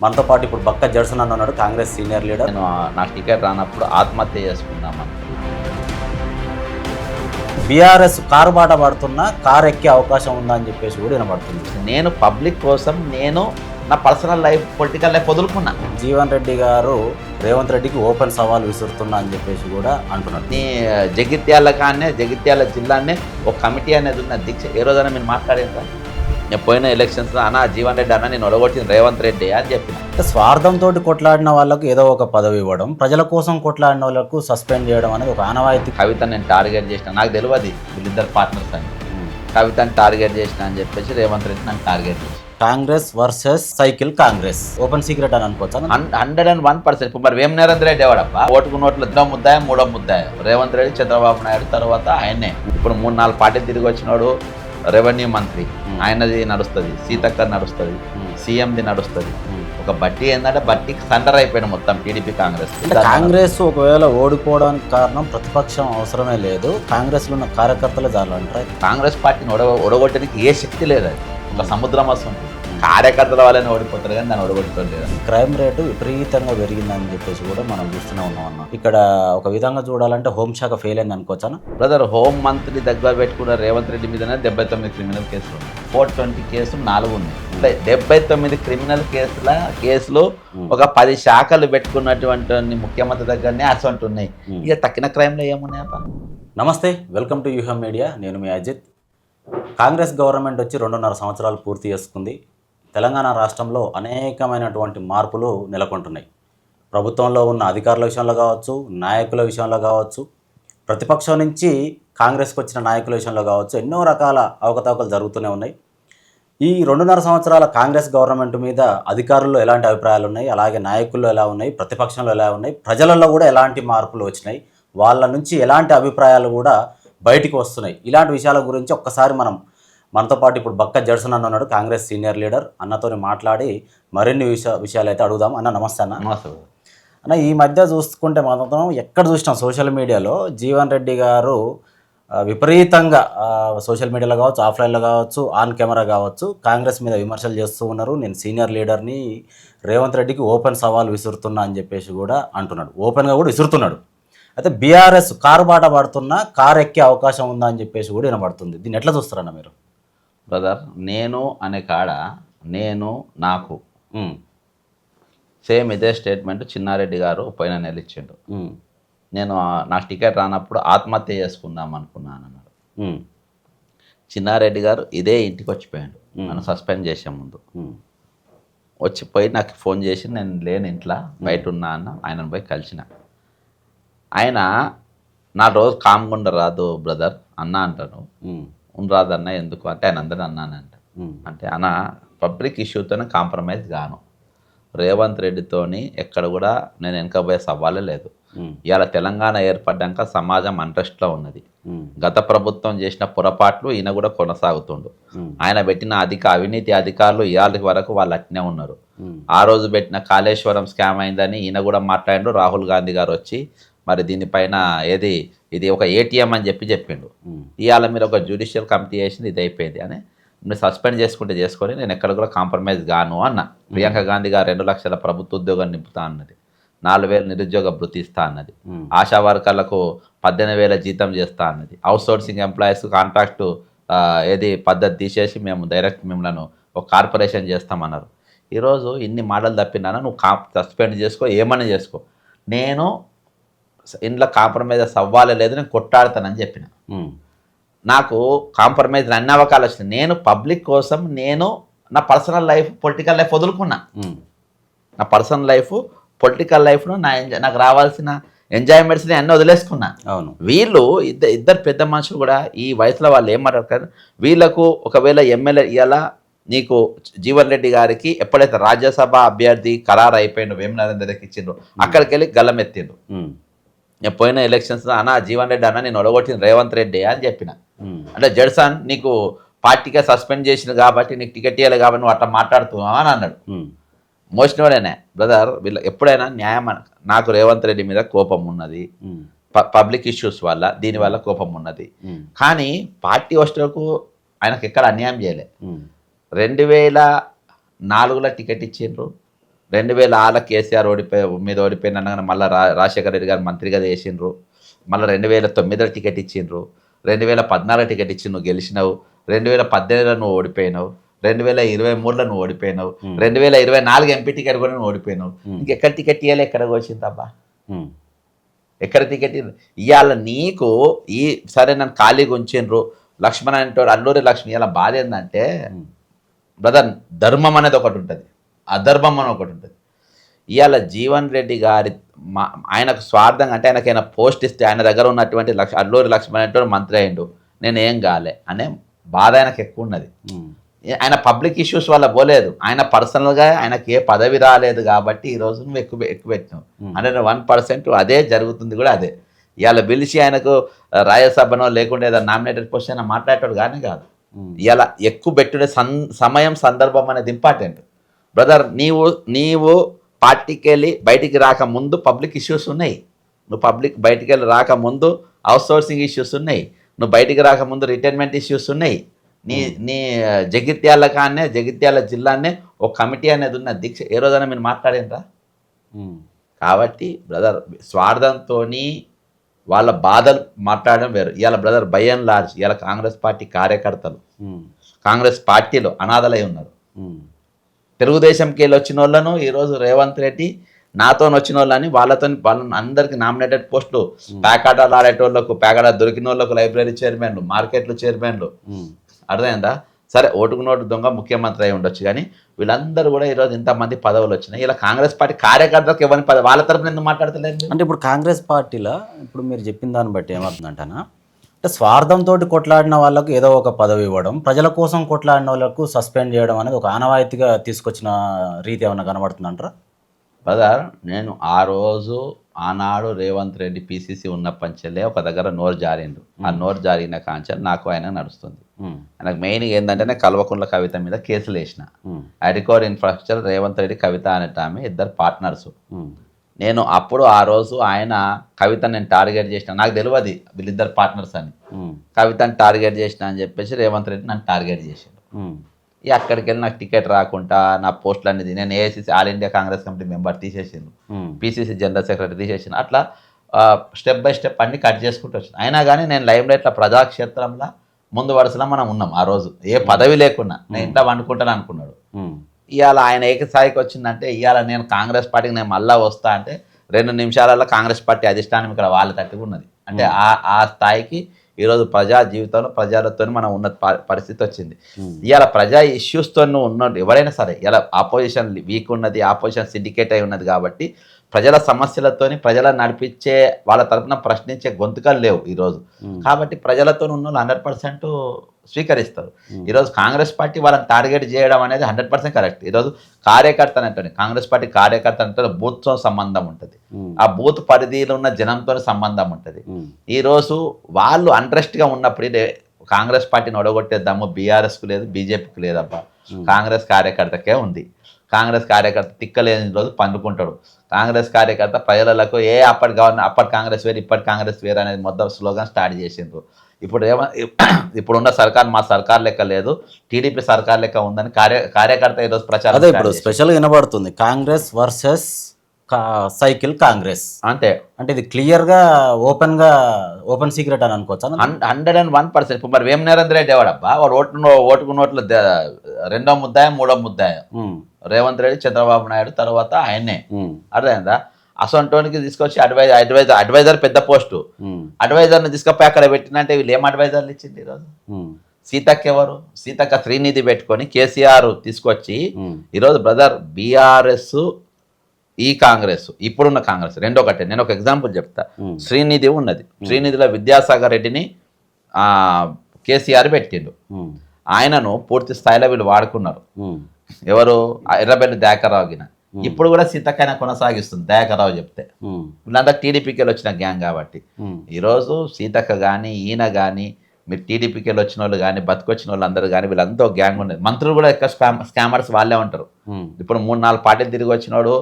మనతో పాటు ఇప్పుడు బక్క జడ్సన్ అన్న ఉన్నాడు, కాంగ్రెస్ సీనియర్ లీడర్. నేను నాకు టికెట్ రానప్పుడు ఆత్మహత్య చేసుకుందాం అనుకున్నాను. బీఆర్ఎస్ కారు బాట పడుతున్నా కారు ఎక్కే అవకాశం ఉందా అని చెప్పేసి కూడా వినబడుతుంది. నేను పబ్లిక్ కోసం నేను నా పర్సనల్ లైఫ్ పొలిటికల్ లైఫ్ వదులుకున్నా. జీవన్ రెడ్డి గారు రేవంత్ రెడ్డికి ఓపెన్ సవాల్ విసురుతున్నా అని చెప్పేసి కూడా అంటున్నారు. నీ జగిత్యాల కానీ జగిత్యాల జిల్లానే ఒక కమిటీ అనేది ఉన్న దీక్ష ఏ రోజైనా మీరు మాట్లాడేదా? నేను పోయిన ఎలక్షన్స్లో అన్న జీవన్ రెడ్డి అన్న నేను ఒడగొట్టిన రేవంత్ రెడ్డి అని చెప్పిన. స్వార్థంతో కొట్లాడిన వాళ్ళకు ఏదో ఒక పదవి ఇవ్వడం, ప్రజల కోసం కొట్లాడిన వాళ్ళకు సస్పెండ్ చేయడం అనేది ఒక ఆనవాయితీ. కవిత నేను టార్గెట్ చేసిన, నాకు తెలియదు వీళ్ళిద్దరు పార్ట్నర్స్ అని. కవితని టార్గెట్ చేసిన అని చెప్పేసి రేవంత్ రెడ్డి నాకు టార్గెట్ చేసి. Congress versus cycle Congress open secret అని అనుకోవచ్చా? 101%. ఇప్పుడు మరి వేం నరేంద్ర రెడ్డి ఎవడప్ప? ఓటుకు నోట్లు 2వ ముద్దాయ 3వ ముద్దాయ రేవంత్ రెడ్డి, చంద్రబాబు నాయుడు తర్వాత ఆయనే. ఇప్పుడు 3-4 పార్టీలు తిరిగి వచ్చినాడు. రెవెన్యూ మంత్రి ఆయనది నడుస్తుంది, సీతక్క నడుస్తుంది, సీఎంది నడుస్తుంది. ఒక బట్టి ఏంటంటే బట్టికి సండర్ అయిపోయిన మొత్తం టీడీపీ కాంగ్రెస్. కాంగ్రెస్ ఒకవేళ ఓడిపోవడానికి కారణం ప్రతిపక్షం అవసరమే లేదు, కాంగ్రెస్లో ఉన్న కార్యకర్తలే చాలు అంటారు. కాంగ్రెస్ పార్టీని ఒడగొట్టడానికి ఏ శక్తి లేదు. అది ఒక సముద్రం వస్తుంది. కార్యకర్తల వాళ్ళని ఓడిపోతారు కానీ దాన్ని ఓడగొట్టుకోలేదు. క్రైమ్ రేటు విపరీతంగా పెరిగిందని చెప్పేసి కూడా మనం చూస్తూనే ఉన్నాం అన్న. ఇక్కడ ఒక విధంగా చూడాలంటే హోంశాఖ ఫెయిల్ అయింది అనుకోవచ్చా? బ్రదర్, హోం మంత్రి దగ్గర పెట్టుకున్న రేవంత్ రెడ్డి మీదనే 79 క్రిమినల్ కేసులు ఉన్నాయి. 420 కేసులు 4 ఉన్నాయి. 79 క్రిమినల్ కేసులు ఒక 10 శాఖలు పెట్టుకున్నటువంటి ముఖ్యమంత్రి దగ్గరనే అసలు ఉన్నాయి. ఇక తక్కిన క్రైమ్లో ఏమున్నాయి? నమస్తే, వెల్కమ్ టు యూహం మీడియా. నేను మీ అజిత్. కాంగ్రెస్ గవర్నమెంట్ వచ్చి 2.5 సంవత్సరాలు పూర్తి చేసుకుంది. తెలంగాణ రాష్ట్రంలో అనేకమైనటువంటి మార్పులు నెలకొంటున్నాయి. ప్రభుత్వంలో ఉన్న అధికారుల విషయంలో కావచ్చు, నాయకుల విషయంలో కావచ్చు, ప్రతిపక్షం నుంచి కాంగ్రెస్కి వచ్చిన నాయకుల విషయంలో కావచ్చు, ఎన్నో రకాల అవకతవకలు జరుగుతూనే ఉన్నాయి. ఈ 2.5 సంవత్సరాల కాంగ్రెస్ గవర్నమెంట్ మీద అధికారుల్లో ఎలాంటి అభిప్రాయాలు ఉన్నాయి, అలాగే నాయకుల్లో ఎలా ఉన్నాయి, ప్రతిపక్షంలో ఎలా ఉన్నాయి, ప్రజలలో కూడా ఎలాంటి మార్పులు వచ్చినాయి, వాళ్ళ నుంచి ఎలాంటి అభిప్రాయాలు కూడా బయటికి వస్తున్నాయి. ఇలాంటి విషయాల గురించి ఒక్కసారి మనతో పాటు ఇప్పుడు బక్క జడ్సన్ అన్న ఉన్నాడు, కాంగ్రెస్ సీనియర్ లీడర్. అన్నతో మాట్లాడి మరిన్ని విషయాలు అయితే అడుగుదాం. అన్న నమస్తే అన్న. నమస్తే అన్న, ఈ మధ్య చూసుకుంటే మాత్రం ఎక్కడ చూసినాం సోషల్ మీడియాలో జీవన్ రెడ్డి గారు విపరీతంగా సోషల్ మీడియాలో కావచ్చు, ఆఫ్లైన్లో కావచ్చు, ఆన్ కెమెరా కావచ్చు, కాంగ్రెస్ మీద విమర్శలు చేస్తూ ఉన్నారు. నేను సీనియర్ లీడర్ని, రేవంత్ రెడ్డికి ఓపెన్ సవాల్ విసురుతున్నా అని చెప్పేసి కూడా అంటున్నాడు. ఓపెన్గా కూడా విసురుతున్నాడు. అయితే బీఆర్ఎస్ కారు బాట పడుతున్నా కారు ఎక్కే అవకాశం ఉందా అని చెప్పేసి కూడా వినబడుతుంది. దీన్ని ఎట్లా చూస్తారన్న మీరు? బ్రదర్, నేను అనే కాడ నేను నాకు సేమ్ ఇదే స్టేట్మెంట్ చిన్నారెడ్డి గారు పోయిన నెల ఇచ్చిండు. నేను నాకు టికెట్ రానప్పుడు ఆత్మహత్య చేసుకుందాం అనుకున్నాను అన్నాడు. చిన్నారెడ్డి గారు ఇదే ఇంటికి వచ్చిపోయాడు నన్ను సస్పెండ్ చేసే ముందు. వచ్చిపోయి నాకు ఫోన్ చేసి నేను లేని ఇంట్లో బయట ఉన్నా అన్న, ఆయనను పోయి కలిసిన. ఆయన నా రోజు కామ్గుండ రాదు బ్రదర్ అన్న అంటాను. ఉండరాదన్న ఎందుకు అంటే ఆయన అందరూ అన్నానంట. అంటే అన్న పబ్లిక్ ఇష్యూతోనే కాంప్రమైజ్ గాను, రేవంత్ రెడ్డితోని ఎక్కడ కూడా నేను వెనకపోయే సవాలే లేదు. ఇవాళ తెలంగాణ ఏర్పడ్డాక సమాజం అంట్రెస్ట్లో ఉన్నది. గత ప్రభుత్వం చేసిన పొరపాట్లు ఈయన కూడా కొనసాగుతుండు. ఆయన పెట్టిన అవినీతి అధికారులు ఇవాళ వరకు వాళ్ళు అట్నే ఉన్నారు. ఆ రోజు పెట్టిన కాళేశ్వరం స్కామ్ అయిందని ఈయన కూడా మాట్లాడిండు. రాహుల్ గాంధీ గారు వచ్చి మరి దీనిపైన ఇది ఒక ఏటీఎం అని చెప్పిండు. ఇవాళ మీరు ఒక జ్యుడిషియల్ కమిటీ చేసింది, ఇది అయిపోయింది అని మీరు సస్పెండ్ చేసుకొని నేను ఎక్కడ కూడా కాంప్రమైజ్ గాను అన్న. ప్రియాంక గాంధీ గారు 2 లక్షల ప్రభుత్వ ఉద్యోగం నింపుతా అన్నది, 4,000 నిరుద్యోగ భృతి ఇస్తా అన్నది, ఆశా వర్కర్లకు 18,000 జీతం చేస్తా అన్నది, అవుట్ సోర్సింగ్ ఎంప్లాయీస్ కాంట్రాక్టు పద్ధతి తీసేసి మేము డైరెక్ట్ మిమ్మల్ని ఒక కార్పొరేషన్ చేస్తామన్నారు. ఈరోజు ఇన్ని మాటలు తప్పినానా, నువ్వు సస్పెండ్ చేసుకో, ఏమన్నా చేసుకో, నేను ఇంట్లో కాంప్రమైజ్ అవ్వాలి లేదు, నేను కొట్టాడతానని చెప్పిన. నాకు కాంప్రమైజ్ అన్ని అవకాశాలు వచ్చినాయి. నేను పబ్లిక్ కోసం నేను నా పర్సనల్ లైఫ్ పొలిటికల్ లైఫ్ వదులుకున్నా. నా పర్సనల్ లైఫ్ పొలిటికల్ లైఫ్ను నాకు రావాల్సిన ఎంజాయ్మెంట్స్ని అన్నీ వదిలేసుకున్నా. అవును, వీళ్ళు ఇద్దరు పెద్ద మనుషులు కూడా ఈ వయసులో వాళ్ళు ఏం మాట్లాడతారు. వీళ్ళకు ఒకవేళ ఎమ్మెల్యే ఇలా నీకు జీవన్ రెడ్డి గారికి ఎప్పుడైతే రాజ్యసభ అభ్యర్థి ఖరారు అయిపోయిండు, వేం నరేంద్ర రెడ్డికి ఇచ్చిండ్రు, అక్కడికి వెళ్ళి గల్లమెత్తిండు. నేను పోయిన ఎలక్షన్స్లో అన్న జీవన్ రెడ్డి అన్న నేను ఒడగొట్టిన రేవంత్ రెడ్డి అని చెప్పిన. అంటే జడ్సన్ నీకు పార్టీగా సస్పెండ్ చేసింది కాబట్టి నీకు టికెట్ ఇవ్వాలి కాబట్టి నువ్వు అట్లా మాట్లాడుతున్నావు అని అన్నాడు. మోసినవాడేనే బ్రదర్. వీళ్ళు ఎప్పుడైనా న్యాయం, నాకు రేవంత్ రెడ్డి మీద కోపం ఉన్నది, పబ్లిక్ ఇష్యూస్ వల్ల దీనివల్ల కోపం ఉన్నది. కానీ పార్టీ వస్తువులకు ఆయనకు ఎక్కడ అన్యాయం చేయలే. 2004లో టికెట్ ఇచ్చిండ్రు, 2000 కేసీఆర్ ఓడిపోయిన అనగానే మళ్ళీ రాజశేఖర రెడ్డి గారు మంత్రిగా చేసిండ్రు. మళ్ళీ 2009 టికెట్ ఇచ్చిండ్రు, 2014 టికెట్ ఇచ్చి నువ్వు గెలిచినావు, 2018 నువ్వు ఓడిపోయినావు, 2023 నువ్వు ఓడిపోయినావు, 2024 ఎంపీ టికెట్ కూడా నువ్వు ఓడిపోయినావు. ఇంకెక్కడ టికెట్ ఇవ్వాలి, ఎక్కడ వచ్చిందబ్బా, ఎక్కడ టికెట్ ఇవాళ నీకు సరే నన్ను ఖాళీగా ఉంచిండ్రు లక్ష్మణ్ అంటాడు, అల్లూరి లక్ష్మి. ఇలా బాధ ఏంటంటే బ్రదర్, ధర్మం అనేది ఒకటి ఉంటుంది, అధర్మం అని ఒకటి ఉంటుంది. ఇవాళ జీవన్ రెడ్డి గారి ఆయనకు స్వార్థంగా అంటే ఆయనకైనా పోస్ట్ ఇస్తే ఆయన దగ్గర ఉన్నటువంటి అల్లూరి లక్ష్మణ్ అంటాడు మంత్రి అయ్యిండు, నేను ఏం కాలే అనే బాధ ఆయనకు ఎక్కువ ఉన్నది. ఆయన పబ్లిక్ ఇష్యూస్ వల్ల పోలేదు, ఆయన పర్సనల్గా ఆయనకి ఏ పదవి రాలేదు కాబట్టి ఈరోజు నువ్వు ఎక్కువ పెట్టినావు. 101% అదే జరుగుతుంది కూడా అదే. ఇవాళ పిలిచి ఆయనకు రాజ్యసభనో లేకుంటే ఏదైనా నామినేటెడ్ పోస్ట్ అయినా మాట్లాడేటాడు కానీ కాదు. ఇవాళ ఎక్కువ పెట్టుడే సమయం సందర్భం అనేది ఇంపార్టెంట్ బ్రదర్. నీవు పార్టీకి వెళ్ళి బయటికి రాకముందు పబ్లిక్ ఇష్యూస్ ఉన్నాయి, నువ్వు బయటికి వెళ్ళి రాకముందు అవుట్ సోర్సింగ్ ఇష్యూస్ ఉన్నాయి, నువ్వు బయటికి రాకముందు రిటైర్మెంట్ ఇష్యూస్ ఉన్నాయి. నీ జగిత్యాల జిల్లానే ఒక కమిటీ అనేది ఉన్న దీక్ష ఏ రోజైనా మీరు మాట్లాడినరా? కాబట్టి బ్రదర్, స్వార్థంతో వాళ్ళ బాధలు మాట్లాడడం వేరు. ఇవాళ బ్రదర్ బై అండ్ లార్జ్ ఇవాళ కాంగ్రెస్ పార్టీ కార్యకర్తలు కాంగ్రెస్ పార్టీలో అనాథలై ఉన్నారు. తెలుగుదేశంకి వెళ్ళి వచ్చిన వాళ్ళను ఈరోజు రేవంత్ రెడ్డి నాతో వచ్చిన వాళ్ళని వాళ్ళని అందరికి నామినేటెడ్ పోస్టులు, ప్యాకాటాలు ఆడేటోళ్ళకు, ప్యాకాట దొరికిన వాళ్ళకు లైబ్రరీ చైర్మన్లు, మార్కెట్లు చైర్మన్లు, అర్థమైందా? సరే ఓటుకు నోటు దొంగ ముఖ్యమంత్రి అయి ఉండొచ్చు, కానీ వీళ్ళందరూ కూడా ఈరోజు ఇంతమంది పదవులు వచ్చినాయి. ఇలా కాంగ్రెస్ పార్టీ కార్యకర్తలకు ఎవరిని పదవి వాళ్ళ తరపున ఎందుకు మాట్లాడతలేదు? అంటే ఇప్పుడు కాంగ్రెస్ పార్టీలో ఇప్పుడు మీరు చెప్పిన దాన్ని బట్టి ఏమవుతుందంటనా, అంటే స్వార్థంతో కొట్లాడిన వాళ్ళకు ఏదో ఒక పదవి ఇవ్వడం, ప్రజల కోసం కొట్లాడిన వాళ్ళకు సస్పెండ్ చేయడం అనేది ఒక ఆనవాయితీగా తీసుకొచ్చిన రీతి ఏమన్నా కనబడుతుందంటారా? బ్రదర్, నేను ఆనాడు రేవంత్ రెడ్డి పిసిసి ఉన్న పంచెలే ఒక దగ్గర నోరు జారిండు. ఆ నోరు జారిన కాంచెలు నాకు ఆయన నడుస్తుంది. ఆయనకు మెయిన్గా ఏంటంటే కల్వకుంట్ల కవిత మీద కేసులు వేసిన. అడికోర్ ఇన్ఫ్రాస్ట్రక్చర్ రేవంత్ రెడ్డి కవిత అనేట ఆమె ఇద్దరు పార్ట్నర్స్. నేను అప్పుడు ఆ రోజు ఆయన కవిత నేను టార్గెట్ చేసిన, నాకు తెలియదు వీళ్ళిద్దరు పార్ట్నర్స్ అని. కవితని టార్గెట్ చేసిన అని చెప్పేసి రేవంత్ రెడ్డి నన్ను టార్గెట్ చేశాడు. అక్కడికి వెళ్ళి నాకు టికెట్ రాకుండా నా పోస్టులు అనేది నేను AICC all India Congress committee member తీసేసిండు, పిసిసి జనరల్ సెక్రటరీ తీసేసిన. అట్లా స్టెప్ బై స్టెప్ అన్ని కట్ చేసుకుంటూ వచ్చింది. అయినా కానీ నేను లైమ్ లైట్లో ప్రజాక్షేత్రంలో ముందు వరుసలో మనం ఉన్నాం. ఆ రోజు ఏ పదవి లేకున్నా నేను ఇంట్లో వండుకుంటాను అనుకున్నాడు. ఇవాళ ఆయన ఏకస్థాయికి వచ్చిందంటే ఇవాళ నేను కాంగ్రెస్ పార్టీకి నేను మళ్ళా వస్తా అంటే 2 నిమిషాలలో కాంగ్రెస్ పార్టీ అధిష్టానం ఇక్కడ వాళ్ళ తట్టుగా ఉన్నది. అంటే ఆ స్థాయికి ఈరోజు ప్రజా జీవితంలో ప్రజలతో మనం ఉన్న పరిస్థితి వచ్చింది. ఇవాళ ప్రజా ఇష్యూస్తో ఉన్నట్టు ఎవరైనా సరే ఇలా ఆపోజిషన్ వీక్ ఉన్నది, ఆపోజిషన్ సిండికేట్ అయి ఉన్నది కాబట్టి ప్రజల సమస్యలతోని ప్రజలను నడిపించే వాళ్ళ తరఫున ప్రశ్నించే గొంతుకలు లేవు ఈరోజు. కాబట్టి ప్రజలతో ఉన్న వాళ్ళు 100% స్వీకరిస్తారు. ఈరోజు కాంగ్రెస్ పార్టీ వాళ్ళని టార్గెట్ చేయడం అనేది 100% కరెక్ట్. ఈరోజు కార్యకర్త అంటే కాంగ్రెస్ పార్టీ కార్యకర్త అంటే బూత్తో సంబంధం ఉంటుంది, ఆ బూత్ పరిధిలో ఉన్న జనంతో సంబంధం ఉంటుంది. ఈరోజు వాళ్ళు ఇంట్రెస్ట్గా ఉన్నప్పుడు కాంగ్రెస్ పార్టీని ఒడగొట్టేద్దాము, బీఆర్ఎస్కు లేదు, బీజేపీకి లేదబ్బా, కాంగ్రెస్ కార్యకర్తకే ఉంది. కాంగ్రెస్ కార్యకర్త తిక్కలేని రోజు పండుకుంటాడు. కాంగ్రెస్ కార్యకర్త ప్రజలకు అప్పటి కాంగ్రెస్ వేరు, ఇప్పటి కాంగ్రెస్ వేరు అనేది మొత్తం స్లోగన్ స్టార్ట్ చేసిండ్రు. ఇప్పుడున్న సర్కార్ మా సర్కార్ లెక్క లేదు, టీడీపీ సర్కార్ లెక్క ఉందని కార్యకర్త ఈరోజు ప్రచారం. అదే ఇప్పుడు స్పెషల్గా వినబడుతుంది, కాంగ్రెస్ వర్సెస్ సైకిల్ కాంగ్రెస్. అంటే ఇది క్లియర్గా ఓపెన్ సీక్రెట్ అని అనుకోవచ్చా? 101%. ఇప్పుడు మరి వేం నరేంద్ర రెడ్డి ఎవడబ్బా, వాడు ఓటుకు నోట్లు 2వ ముద్దాయం 3వ ముద్దాయం రేవంత్ రెడ్డి, చంద్రబాబు నాయుడు తర్వాత ఆయన్నే. అర్థమైందా? అసొంటోనికి తీసుకొచ్చి అడ్వైజర్ పెద్ద పోస్టు, అడ్వైజర్ని తీసుకపోయి అక్కడ పెట్టినంటే వీళ్ళు ఏం అడ్వైజర్లు ఇచ్చింది ఈరోజు? సీతక్క ఎవరు? సీతక్క శ్రీనిధి పెట్టుకొని కేసీఆర్ తీసుకొచ్చి ఈరోజు బ్రదర్ బీఆర్ఎస్ ఈ కాంగ్రెస్ ఇప్పుడున్న కాంగ్రెస్ రెండు ఒకటే. నేను ఒక ఎగ్జాంపుల్ చెప్తా. శ్రీనిధి ఉన్నది, శ్రీనిధిలో విద్యాసాగర్ రెడ్డిని కేసీఆర్ పెట్టిండు. ఆయనను పూర్తి స్థాయిలో వీళ్ళు వాడుకున్నారు. ఎవరు? ఎర్రబెల్లి దయాకర్రావు గిన. ఇప్పుడు కూడా సీతక్కైనా కొనసాగిస్తుంది దయాకర్రావు చెప్తే. వీళ్ళంతా టీడీపీకి వెళ్ళి వచ్చిన గ్యాంగ్ కాబట్టి ఈరోజు సీతక్క కానీ ఈయన కానీ మీరు టీడీపీకి వెళ్ళి వచ్చిన వాళ్ళు కానీ బతికొచ్చిన వాళ్ళు అందరూ కానీ వీళ్ళంతా గ్యాంగ్ ఉండేది. మంత్రులు కూడా ఎక్కువ స్కామర్స్ వాళ్ళే ఉంటారు. ఇప్పుడు 3-4 పార్టీలు తిరిగి వచ్చినోడు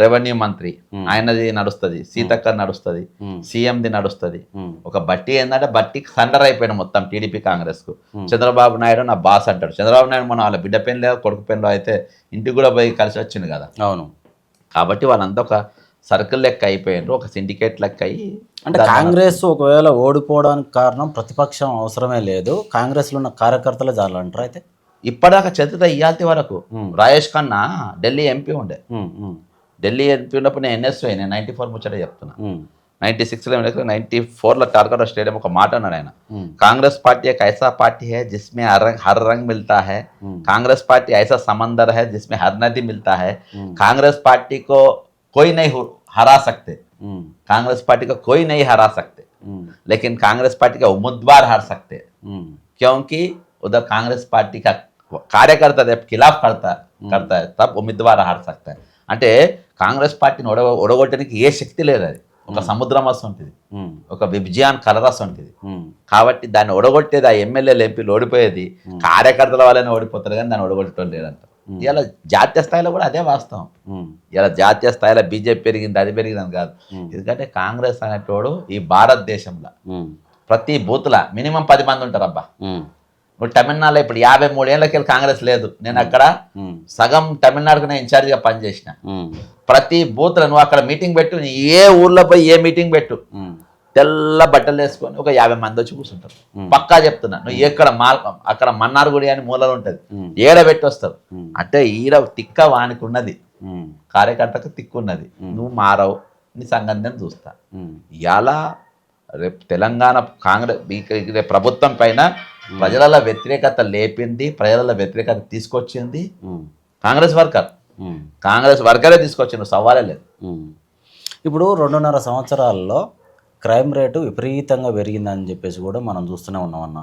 రెవెన్యూ మంత్రి, ఆయనది నడుస్తుంది, సీతక్క నడుస్తుంది, సీఎంది నడుస్తుంది. ఒక బట్టి ఏంటంటే బట్టికి సరెండర్ అయిపోయిన మొత్తం టీడీపీ కాంగ్రెస్ కు. చంద్రబాబు నాయుడు నా బాస్ అంటాడు. చంద్రబాబు నాయుడు మనం వాళ్ళ బిడ్డ పెన్లో కొడుకు పెన్లో అయితే ఇంటికి కూడా పోయి కలిసి వచ్చింది కదా. అవును. కాబట్టి వాళ్ళంతా ఒక సర్కిల్ లెక్క అయిపోయారు, ఒక సిండికేట్ లెక్క అయ్యి. అంటే కాంగ్రెస్ ఒకవేళ ఓడిపోవడానికి కారణం ప్రతిపక్షం అవసరమే లేదు, కాంగ్రెస్లో ఉన్న కార్యకర్తలే చాలంటారు అయితే? ఇప్పటిదాకా చరిత్ర ఇయ్యాల్టి వరకు రాజేష్ ఖన్నా ఢిల్లీ ఎంపీ ఉండే. ఢిల్లీ ఎంపీ ఉన్నప్పుడు నేను ఎన్ఎస్ఐ, నేను 94 ముచ్చట చెప్తున్నా. 96లో 94లో టార్గెట్ స్టేడియం ఒక మాట అన్నాడు ఆయన, కాంగ్రెస్ పార్టీ एक ऐसा पार्टी है जिसमें हर रंग मिलता है, कांग्रेस पार्टी ऐसा समंदर है जिसमें हर नदी मिलता है, कांग्रेस पार्टी को कोई नहीं हरा सकते, कांग्रेस पार्टी को कोई नहीं हरा सकते, लेकिन कांग्रेस पार्टी का उम्मीदवार हार सकते, क्योंकि उधर कांग्रेस पार्टी का कार्यकर्ता जब खिलाफ करता है तब उम्मीदवार हार सकता है. అంటే కాంగ్రెస్ పార్టీని ఒడగొట్టడానికి ఏ శక్తి లేదు, అది ఒక సముద్రం వస్తుంటుంది, ఒక విభజన్ కలరస్ ఉంటుంది. కాబట్టి దాన్ని ఒడగొట్టేది ఆ ఎమ్మెల్యేలు ఎంపీలు ఓడిపోయేది కార్యకర్తల వల్లనే ఓడిపోతారు, కానీ దాన్ని ఒడగొట్టడం లేదంట. ఇలా జాతీయ స్థాయిలో కూడా అదే వాస్తవం. ఇలా జాతీయ స్థాయిలో బీజేపీ పెరిగింది, అది పెరిగిందని కాదు. ఎందుకంటే కాంగ్రెస్ అనేటోడు ఈ భారతదేశంలో ప్రతి బూత్లో మినిమం 10 మంది ఉంటారు. అబ్బా, నువ్వు తమిళనాడులో ఇప్పుడు 53 ఏళ్ళకి కాంగ్రెస్ లేదు, నేను అక్కడ సగం తమిళనాడుకు నేను ఇన్ఛార్జిగా పనిచేసిన. ప్రతి బూత్లో నువ్వు అక్కడ మీటింగ్ పెట్టు, ఏ ఊర్లో పోయి ఏ మీటింగ్ పెట్టు, తెల్ల బట్టలు వేసుకొని ఒక 50 మంది వచ్చి కూర్చుంటారు. పక్కా చెప్తున్నా, నువ్వు ఎక్కడ అక్కడ మన్నార్గుడి అని మూలలో ఉంటుంది, ఏడ పెట్టి వస్తారు. అంటే ఈడ తిక్క వానికి ఉన్నది, కార్యకర్తకు తిక్కున్నది, నువ్వు మారవు, నీ సంగతి నేను చూస్తా. ఇలా రేపు తెలంగాణ కాంగ్రెస్ ప్రభుత్వం పైన ప్రజల వ్యతిరేకత లేపింది, ప్రజల వ్యతిరేకత తీసుకొచ్చింది కాంగ్రెస్ వర్కరే తీసుకొచ్చింది, సవాలే లేదు. ఇప్పుడు 2.5 సంవత్సరాల్లో క్రైమ్ రేటు విపరీతంగా పెరిగిందని చెప్పేసి కూడా మనం చూస్తూనే ఉన్నామన్న.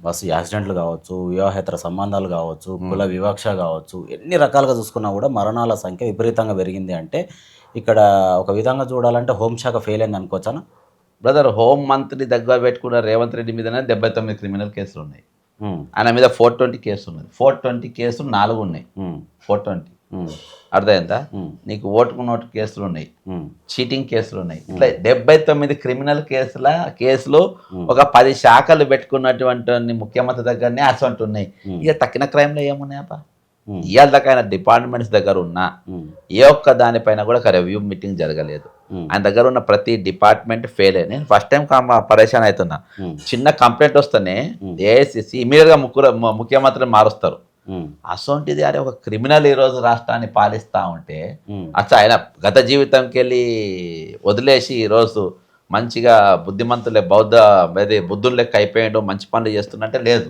బస్సు యాక్సిడెంట్లు కావచ్చు, వివాహేతర సంబంధాలు కావచ్చు, కుల వివక్ష కావచ్చు, ఎన్ని రకాలుగా చూసుకున్నా కూడా మరణాల సంఖ్య విపరీతంగా పెరిగింది. అంటే ఇక్కడ ఒక విధంగా చూడాలంటే హోంశాఖ ఫెయిల్ అయింది అనుకోవచ్చానా? బ్రదర్, హోం మంత్రి దగ్గర పెట్టుకున్న రేవంత్ రెడ్డి మీదనే 79 క్రిమినల్ కేసులు ఉన్నాయి, ఆయన మీద 420 కేసు ఉన్నది. 420 కేసులు 4 ఉన్నాయి, 420 అర్థమైందా? నీకు ఓటుకు నోటు కేసులు ఉన్నాయి, చీటింగ్ కేసులు ఉన్నాయి. ఇట్లా 79 క్రిమినల్ కేసులు ఒక 10 శాఖలు పెట్టుకున్నటువంటి ముఖ్యమంత్రి దగ్గరనే అసలు ఉన్నాయి. ఇక తక్కిన క్రైమ్లో ఏమున్నాయప్ప? ఇవాళ దాకా ఆయన డిపార్ట్మెంట్స్ దగ్గర ఉన్నా ఏ ఒక్క దానిపైన కూడా ఒక రివ్యూ మీటింగ్ జరగలేదు. ఆయన దగ్గర ఉన్న ప్రతి డిపార్ట్మెంట్ ఫెయిల్ అయ్యి, నేను ఫస్ట్ టైం పరేషాన్ అవుతున్నా. చిన్న కంప్లైంట్ వస్తేనే ఏఐసిసి ఇమీడియట్గా ముఖ్యమంత్రిని మారుస్తారు. అసొంటిది అరే ఒక క్రిమినల్ ఈరోజు రాష్ట్రాన్ని పాలిస్తూ ఉంటే అచ్చా ఆయన గత జీవితంకి వెళ్ళి వదిలేసి ఈరోజు మంచిగా బుద్ధిమంతులే బుద్ధులు లెక్క అయిపోయాడు, మంచి పనులు చేస్తున్నట్టే లేదు.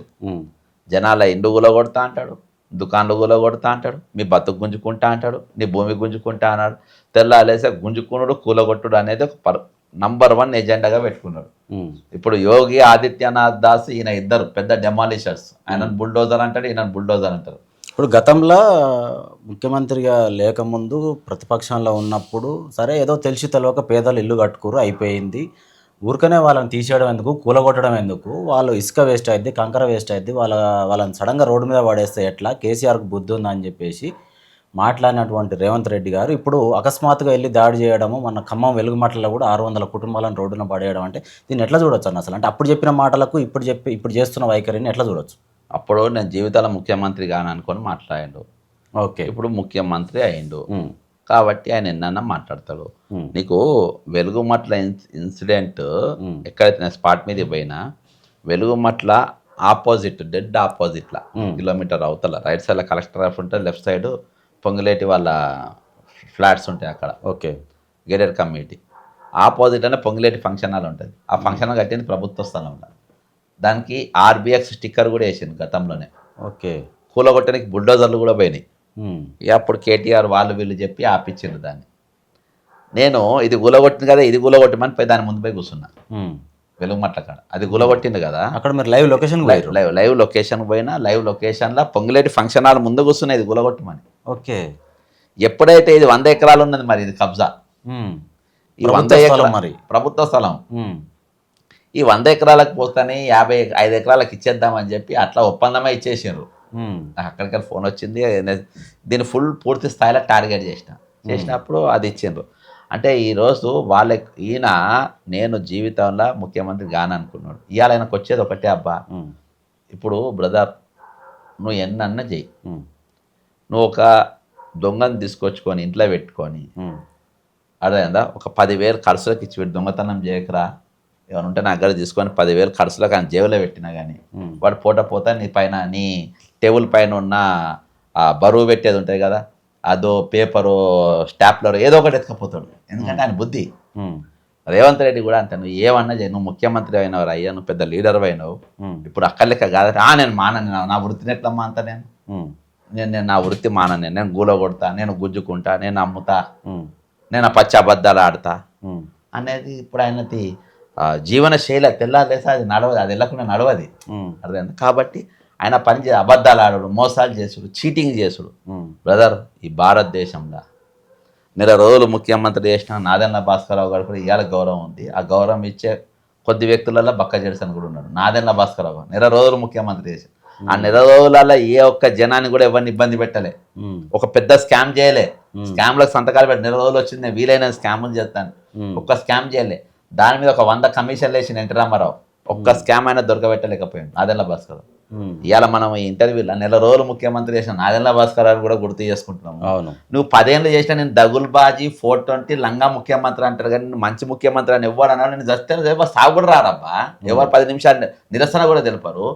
జనాల ఇండు కూలగొడతా అంటాడు, దుకాణాలు కూలగొడతా అంటాడు, మీ బతుకు గుంజుకుంటా అంటాడు, నీ భూమి గుంజుకుంటా అన్నాడు. తెల్లాలేసే గుంజుకునుడు కూలగొట్టుడు అనేది ఒక నంబర్ 1 ఎజెండాగా పెట్టుకున్నాడు. ఇప్పుడు యోగి ఆదిత్యనాథ్ దాస్ ఈయన ఇద్దరు పెద్ద డెమాలిషర్స్, ఆయన బుల్డోజర్ అంటాడు, ఈయన బుల్డోజర్ అంటారు. ఇప్పుడు గతంలో ముఖ్యమంత్రిగా లేకముందు ప్రతిపక్షంలో ఉన్నప్పుడు సరే ఏదో తెలిసి తెలియక పేదలు ఇల్లు కట్టుకోరు అయిపోయింది, ఊరికనే వాళ్ళని తీసేయడం ఎందుకు, కూలగొట్టడం ఎందుకు, వాళ్ళు ఇసుక వేస్ట్ అయింది, కంకర వేస్ట్ అయింది, వాళ్ళని సడన్గా రోడ్డు మీద పడేస్తే ఎట్లా, కేసీఆర్కు బుద్ధి ఉందని చెప్పేసి మాట్లాడినటువంటి రేవంత్ రెడ్డి గారు ఇప్పుడు అకస్మాత్తుగా వెళ్ళి దాడి చేయడము, మన ఖమ్మం వెలుగుమట్లలో కూడా 600 కుటుంబాలను రోడ్డున పడేయడం, అంటే దీన్ని ఎట్లా చూడొచ్చు అన్న అసలు? అంటే అప్పుడు చెప్పిన మాటలకు ఇప్పుడు చేస్తున్న వైఖరిని ఎట్లా చూడొచ్చు? అప్పుడు నేను జీవితాల ముఖ్యమంత్రి కాని అనుకొని మాట్లాడాడు, ఓకే, ఇప్పుడు ముఖ్యమంత్రి అయిండు కాబట్టి ఆయన ఎన్నన్నా మాట్లాడతాడు. నీకు వెలుగుమట్ల ఇన్సిడెంట్ ఎక్కడైతే నేను స్పాట్ మీద పోయినా, వెలుగుమట్ల ఆపోజిట్ డెడ్ ఆపోజిట్లా కిలోమీటర్ అవతల రైట్ సైడ్లో కలెక్టర్ ఆఫ్ ఉంటుంది, లెఫ్ట్ సైడ్ పొంగులేటి వాళ్ళ ఫ్లాట్స్ ఉంటాయి అక్కడ, ఓకే, గేటెడ్ కమ్యూనిటీ ఆపోజిట్ అనే పొంగులేటి ఫంక్షన్ హాల్ ఉంటుంది. ఆ ఫంక్షన్ హాల్ కట్టింది ప్రభుత్వ స్థలంలో, దానికి ఆర్బిఎక్స్ స్టిక్కర్ కూడా వేసింది గతంలోనే. ఓకే, కూలగొట్టడానికి బుల్డోజర్లు కూడా పోయినాయి. అప్పుడు కేటీఆర్ వాళ్ళు వీళ్ళు చెప్పి ఆపిచ్చిండ్రు దాన్ని. నేను ఇది గులగొట్టింది కదా, ఇది గులగొట్టమని పోయి దాని ముందు పోయి కూర్చున్నా వెలుగుమట్ల కాడ. అది గులగొట్టింది కదా, అక్కడ మీరు లైవ్ లొకేషన్ పోయినా, లైవ్ లొకేషన్లో పొంగులేటి ఫంక్షన్ హాల్ ముందు కూర్చున్నా ఇది గులగొట్టమని. ఓకే, ఎప్పుడైతే ఇది 100 ఎకరాలు ఉన్నది, మరి ఇది కబ్జా, ఈ 100 ఎకరాలు మరి ప్రభుత్వ స్థలం, ఈ 100 ఎకరాలకు పోతానే 55 ఎకరాలకు ఇచ్చేద్దామని చెప్పి అట్లా ఒప్పందమే ఇచ్చేసారు. అక్కడికి ఫోన్ వచ్చింది, దీన్ని పూర్తి స్థాయిలో టార్గెట్ చేసినప్పుడు అది ఇచ్చిండ్రు. అంటే ఈరోజు ఈయన నేను జీవితంలో ముఖ్యమంత్రి కాననుకున్నాడు. ఇవాళ ఆయనకు వచ్చేది ఒకటే, అబ్బా ఇప్పుడు బ్రదర్ నువ్వు ఎన్నన్నా చెయ్యి, నువ్వు ఒక దొంగని తీసుకొచ్చుకొని ఇంట్లో పెట్టుకొని ఉమ్, అర్థమైందా ఒక 10,000 ఖర్చులకు ఇచ్చి పెట్టి దొంగతనం చేయకరా ఏమైనా ఉంటే నా దగ్గర తీసుకొని 10,000 ఖర్చులకు ఆయన జేబులో పెట్టినా కానీ వాడు పోతా నీ పైన నీ టేబుల్ పైన ఉన్న ఆ బరువు పెట్టేది ఉంటుంది కదా అదో పేపరు స్టాప్లర్ ఏదో ఒకటి ఎత్తుకపోతాడు ఎందుకంటే ఆయన బుద్ధి. ఉమ్, రేవంత్ రెడ్డి కూడా అంతే నువ్వు ఏమన్నా చేయి నువ్వు ముఖ్యమంత్రి అయినవు అయ్యా నువ్వు పెద్ద లీడర్ అయినావు ఇప్పుడు అక్కర్లేక కాదంటే నేను మానని నా వృత్తిని ఎట్లమ్మా అంత నేను ఉమ్, నేను నా వృత్తి మానని నేను గూల కొడతా నేను గుజ్జుకుంటా నేను అమ్ముతా ఉమ్, నేను ఆ పచ్చి అబద్ధాలు ఆడతా ఉమ్, అనేది ఇప్పుడు ఆయనది జీవన శైలి తెల్లాలేసా అది నడవదు అది వెళ్ళకుండా నడవది ఉమ్, అర్థమైంది. కాబట్టి ఆయన పని అబద్ధాలు ఆడడు మోసాలు చేసుడు చీటింగ్ చేసుడు. ఉమ్, బ్రదర్ ఈ భారతదేశంలో నెల రోజులు ముఖ్యమంత్రి చేసిన నాదెండ్ల భాస్కరరావు గారు కూడా ఇవాళ గౌరవం ఉంది. ఆ గౌరవం ఇచ్చే కొద్ది వ్యక్తులలో బక్క జెడ్సన్ కూడా ఉన్నాడు. నాదెండ్ల భాస్కరరావు గారు నెల రోజులు ముఖ్యమంత్రి చేసి ఆ నెల రోజులలో ఏ ఒక్క జనాన్ని కూడా ఎవరిని ఇబ్బంది పెట్టలే ఒక పెద్ద స్కామ్ చేయలే స్కామ్లకు సంతకాలు పెట్టి నెల రోజులు వచ్చింది వీలైన స్కాములు చేస్తాను ఒక్క స్కామ్ చేయలే దాని మీద ఒక 100 కమిషన్లు వేసిన ఎన్టీ రామారావు ఒక్క స్కామ్ అయినా దొరకబెట్టలేకపోయాడు నాదెండ్ల భాస్కరరావు. ఇవాళ మనం ఈ ఇంటర్వ్యూలో నెల రోజులు ముఖ్యమంత్రి చేసిన నాదెండ్ల భాస్కరరావు కూడా గుర్తు చేసుకుంటున్నాము. అవును నువ్వు 10 ఏళ్ళు చేసినా నేను దగుల్బాజీ 420 లంగా ముఖ్యమంత్రి అంటారు కానీ నువ్వు మంచి ముఖ్యమంత్రి అని ఎవరు అన్నాడు నేను జస్ట్ సాగు కూడా రారబ్బా ఎవరు 10 నిమిషాలు నిరసన కూడా తెలిపారు.